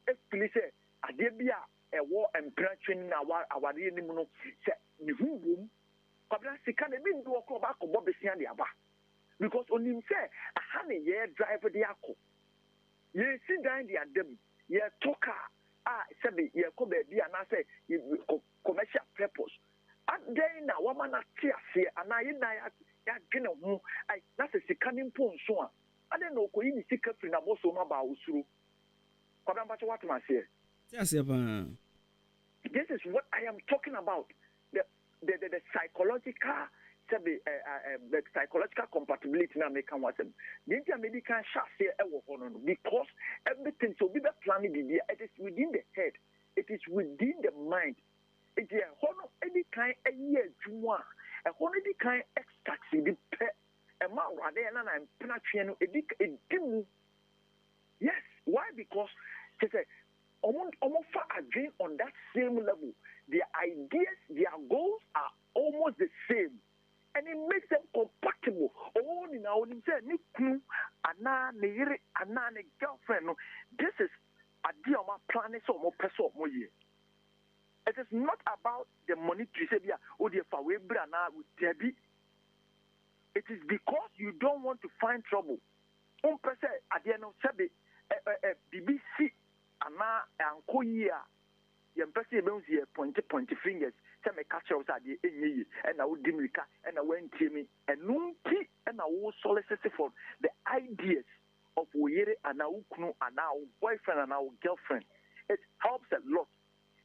if police say, I did be a war and branching our animal, say, the room, but that's the kind of thing to walk back of Bobby Sandiaba. Because on him say, a honey year driver the alcohol. You sit down the them, you talk, said, you come be and I say, commercial purpose. And then a woman at tears here, and I that's a sickening point. So I don't know, could you see Catherine about so much about Usuru? What am I saying? This is what I am talking about the psychological the psychological compatibility na make one them. The medical shall say because everything so be the planning it is within the head, it is within the mind. It is any kind a year juma, a any kind ecstasy the pet a man rather than I'm penetrating a yes, why? Because they say almost again on that same level. Their ideas, their goals are almost the same. And it makes them compatible. Oh, now when you say girlfriend, this is a deal of planet or more person more year. It is not about the money to say or the faway brana with Debbie. It is because you don't want to find trouble. Person at the end of Sabi BBC and Koya. Your person bounce here pointy fingers. Tell me catch us at the end, and I would dimrika, and I went to me, and Nunti, and I will solicit for the ideas of Oyere and our Kunu and our boyfriend and our girlfriend. It helps a lot.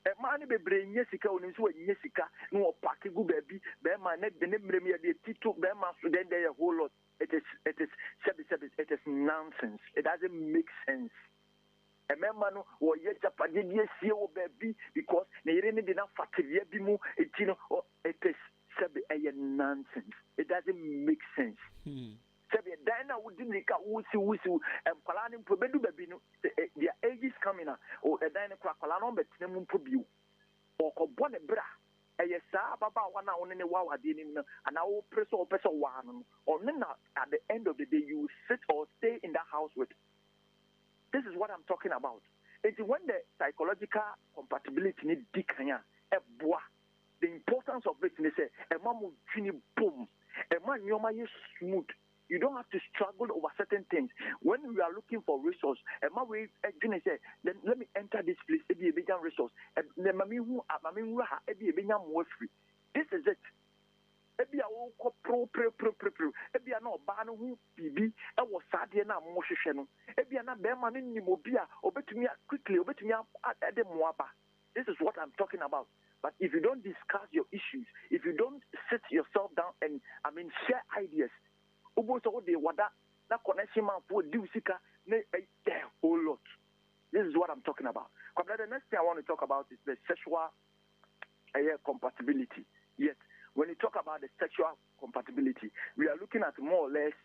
A man be brain Jessica on his way, Jessica, no packing good baby, bear my neck, the name the Tito, bear my then they a whole lot. It is nonsense. It doesn't make sense. A man or yet a padilla baby because they didn't enough fativia bimu, it is nonsense. It doesn't make sense. Dina wouldn't make a woozy and Palanin Probedu Babino, their age is coming up, or a Dina Cracolano, but Nemum Pubu, or Cobone Bra. A yes, Baba, 1 hour in a while, I didn't know, and I will press or press one, or not at the end of the day, you sit or stay in that house with. This is what I'm talking about. It's when the psychological compatibility need dikanya, the importance of it is a man will boom, a man is smooth. You don't have to struggle over certain things. When we are looking for resource, a man will say, then let me enter this place, it be a big resource. This is it. Ebi a wo pro ebi a na oba no hu bibi e wo sade na mo hwehwe no ebi a na be ma no nim obi a obetumi quickly obetumi ade moaba. This is what I'm talking about. But if you don't discuss your issues, if you don't sit yourself down and share ideas, obo so de wada na connection man for di usika na whole lot. This is what I'm talking about. The next thing I want to talk about is the sexual compatibility. Yes. When you talk about the sexual compatibility, we are looking at more or less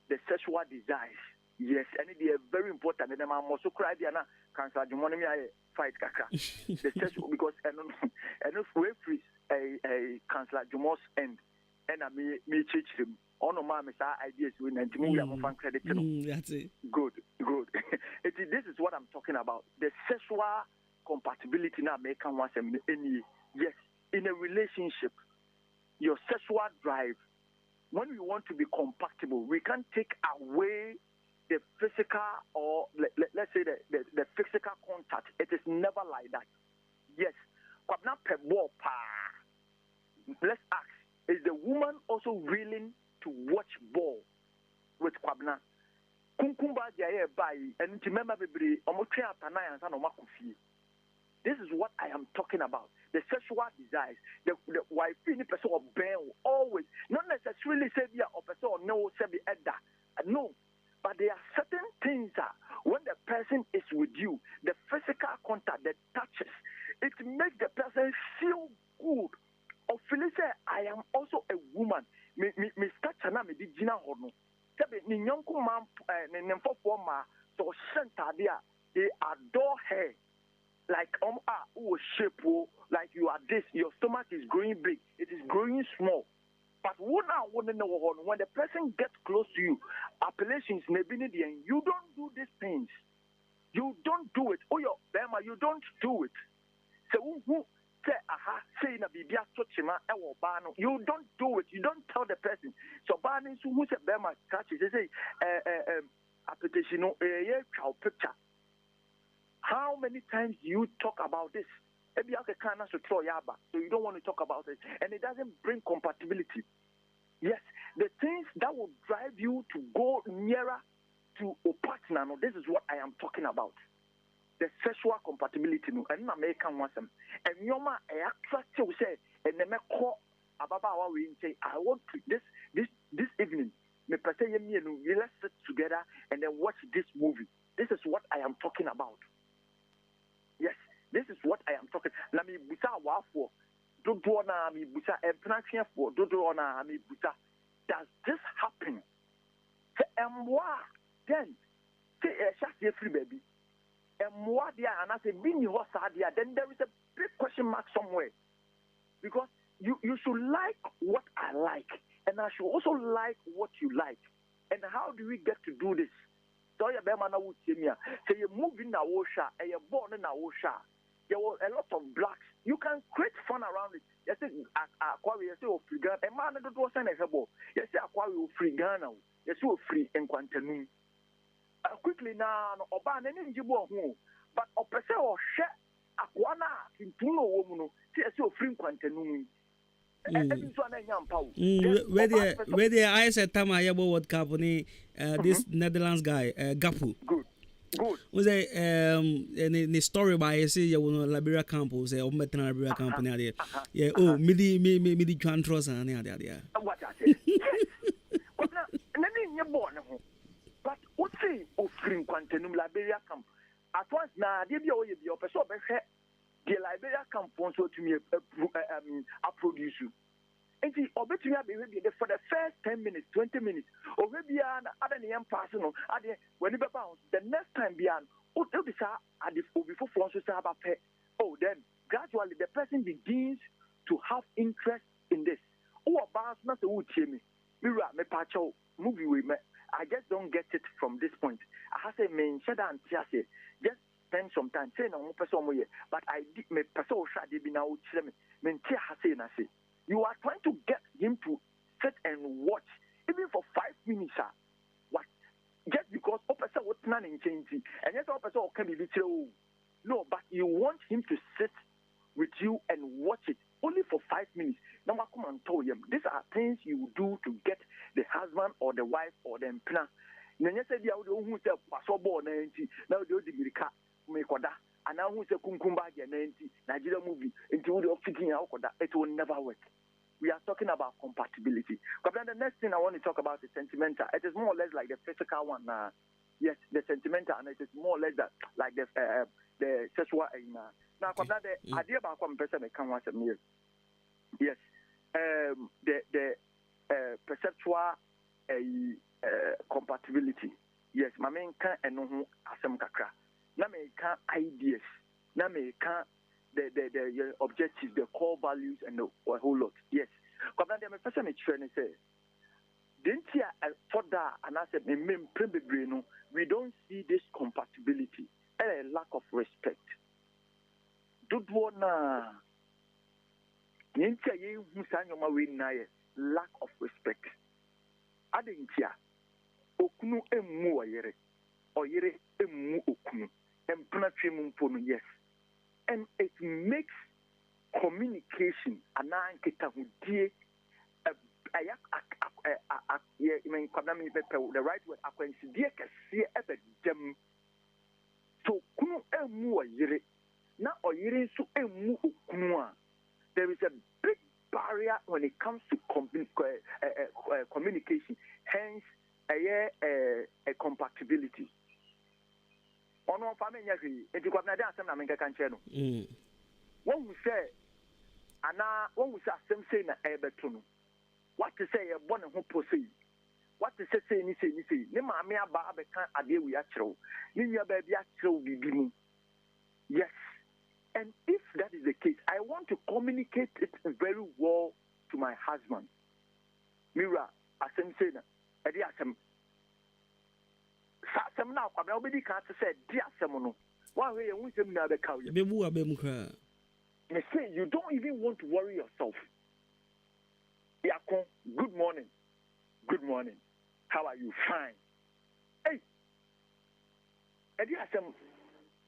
the sexual desires. Yes, and it is very important. And I'm also crying now. Cancer, the money fight kaka. The sexual because and if we freeze a cancer, you must end. And I may change him. On my ideas we need to move fan credit. That's it. Good. This is what I'm talking about. The sexual compatibility now make one any yes in a relationship. Your sexual drive, when we want to be compatible, we can't take away the physical or let's say the physical contact. It is never like that. Yes. Let's ask, is the woman also willing to watch ball with Kwabna? This is what I am talking about. The sexual desires, the wife in the person of bear always, not necessarily say be a person or no say be edda. No. But there are certain things that when the person is with you, the physical contact, the touches, it makes the person feel good. Or feel say I am also a woman. Me start na me di gina hono. Sabe ni nyonko man nemfofo ma so shenta dia, they adore her. Like shape, like you are this, your stomach is growing big, it is growing small. But when the person gets close to you, appellations you don't do these things. You don't do it. Oh your Bema, you don't do it. So who say say na bibia tochima ewo ba no, you don't do it. You don't tell the person. So Bani who say Bema catches they say application no picture. How many times do you talk about this? So you don't want to talk about it. And it doesn't bring compatibility. Yes, the things that will drive you to go nearer to a partner, no, this is what I am talking about. The sexual compatibility, no, and American wants them. And Yoma, I attract you, say, and they make call ababa we say I want to this evening me pese ye me no let's sit together and then watch this movie. This is what I am talking about. Yes, this is what I am talking. Na me busa wafo dodo na me busa emprantia for dodo na me busa. Does this happen? Then say a free baby. Then there is a big question mark somewhere. Because you should like what I like, and I should also like what you like. And how do we get to do this? So you say you're moving now, and you're born in Osha. There were a lot of blacks. You can create fun around it. You say Aquari, you say free Ghana. A man that was an example. You say Aquari free Ghana. You say free in Quantanu. Quickly now, Oban and Jibo, but Opesa or share Aquana in Tuno woman. See, I free Quantanu. Where the I said Tama Yabo World Cup this Netherlands guy Gapu. Good. Was a story by I say you know Liberia campus or Metan Liberia company there. Yeah, oh midi trust and there. What I say? But what say offering Quantenum Liberia camp? At once now they be all your person the Liberia camp wants to me a produce. And see, or better be for the first 10 minutes, 20 minutes, or maybe other than personal, when you bounce, the next time beyond, oh, before Francis have a pet. Oh, then gradually the person begins to have interest in this. Oh, about not the wood me. Mira, me pacho movie with me. I just don't get it from this point. I have a main shada and tiase. Just spend some time saying no person more, but I did me person shadi be now chile me. Tia hase na say. You are trying to get him to sit and watch, even for 5 minutes. What? Just because person what's not in changing, and yes, person can be literal. No, but you want him to sit with you and watch it only for 5 minutes. Now, I come and tell him these are things you do to get the husband or the wife or the employer. Now, you said you who say pasobo 90. Now you do the make and now who say kumkumba 90 Nigeria movie into the fitting out it will never work. We are talking about compatibility. But then the next thing I want to talk about is sentimental. It is more or less like the physical one. Yes, the sentimental, and it is more or less that like the sexual. Now, the idea about one person can once a meal. Yes, the perceptual compatibility. Yes, my main can and no asem kakra. Na me can ideas. Na me can the objectives, the core values, and a whole lot. Yes. Because then the person is trying to say, didn't you for that? And I said, we don't see this compatibility and a lack of respect. Do wanna lack of respect. I didn't hear okunu emu oyere emu okunu empathy mumpono. Yes. And it makes communication the right word so there is a big barrier when it comes to communication, hence a compatibility. Ono family nyakri enti kwa na asem na menka kan che no when we say asem say na ebeto no what to say e born ho posei what to say ni ne maame aba abeka ade wi akyerew ni nya ba bi akyerew bibi mu. Yes, and if that is the case, I want to communicate it very well to my husband. Mira asem say na edi asem now, nobody can't say, dear Semono. Why are you with me? Say you don't even want to worry yourself. Yako, good morning. Good morning. How are you? Fine. Hey,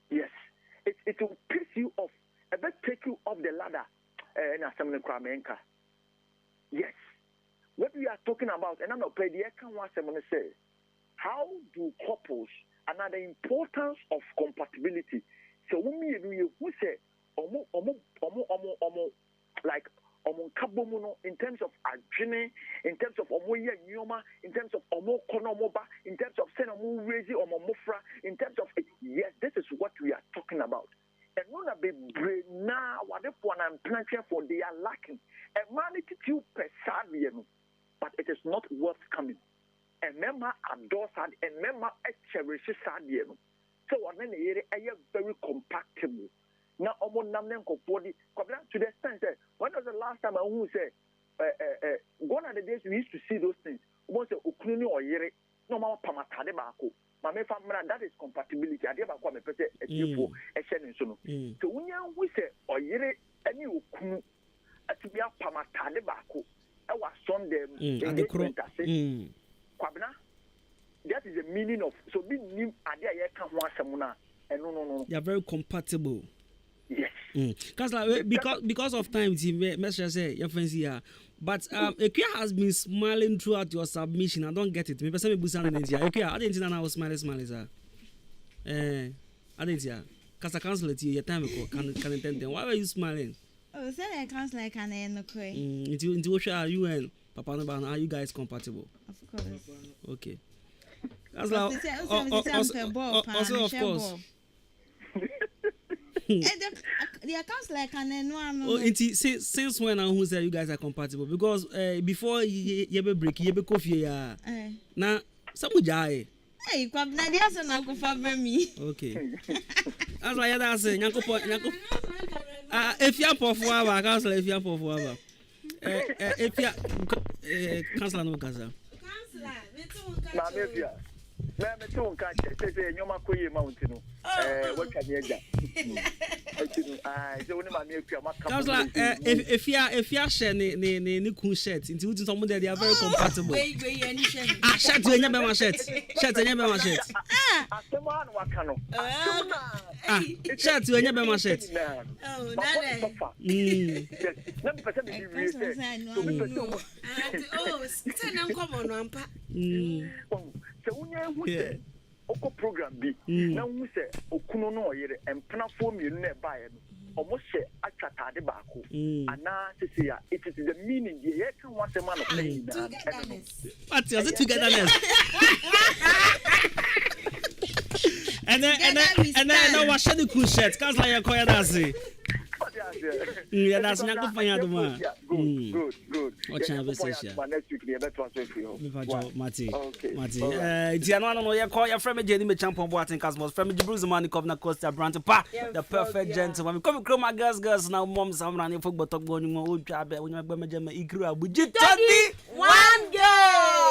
yes, it will piss you off. I bet take you off the ladder. Yes, what we are talking about, and I'm not paid. I can't want someone to say. How do couples, another importance of compatibility? So when you who say like Omo kabomuno in terms of adwene, in terms of omo ye nyoma, in terms of omo konomoba, in terms of send omo raise omo mofra, in terms of yes, this is what we are talking about. And none of the brain now what if one and planting for they are lacking. A man it you persavian, but it is not worth coming. And member adores and member cherishes sadien. So one then very compactable. Now, almost naming body. To the extent that when was the last time I who say, one of the days we used to see those things. Once a Ukuni or Yere, no more Pamatade Bako. My family, that is compatibility. I never come a person a shannon. So when we say or Yere, any Ukunu, to be a Pamatade Bako, I was on them in the Kwabna. That is the meaning of so being new idea. Can want someone and no. They are very compatible. Yes. Because of time, Mr. say your friends here. But Ekia has been smiling throughout your submission. I don't get it. Maybe some people sound in India. Ekia, I didn't know I was smiling, sir. I didn't hear. Because I cancel it your time ago. Can attend them. Why were you smiling? Oh, say I cancel like an end. Into share you and Papa Noban, are you guys compatible? Of course. Okay. That's like also of course. The accounts like an oh, since when and who said you guys are compatible? Because before you be break, you be coffee now some jai. Hey, kwab na dia so na ko fa me. Okay. That's why that's saying yanko if you for forever, council if you for forever. If you council no council. Councilor, me too catch say nyoma koye mountain what can you do so when my councilor if you share ni kun shirt into some they are very compatible shirt you never my shirt shirt aseman wakano shirt you never my shirt yes na person be real say so me person say na nkomo no ampa so who say oko program bi na who say okuno no oyere empna fo mienu na ba ye no omo hye atwatade baako ana sisi ya it is the meaning the ye kan want man of playing na what is it togetherness and then no wash the cool shirt cause like you call that say yeah, that's not good for you, Adwuma. Good. What channel is this? Next week, the better one for you. Mati. Tiano, no, you call your friend Jenny, me champion boating cosmos. Friend Bruce Money, Governor Costa Brand, the perfect gentleman. Come across my girls now, moms, I'm running football talk going on. Old job, when you're going to Ikra, would you tell me 1 girl?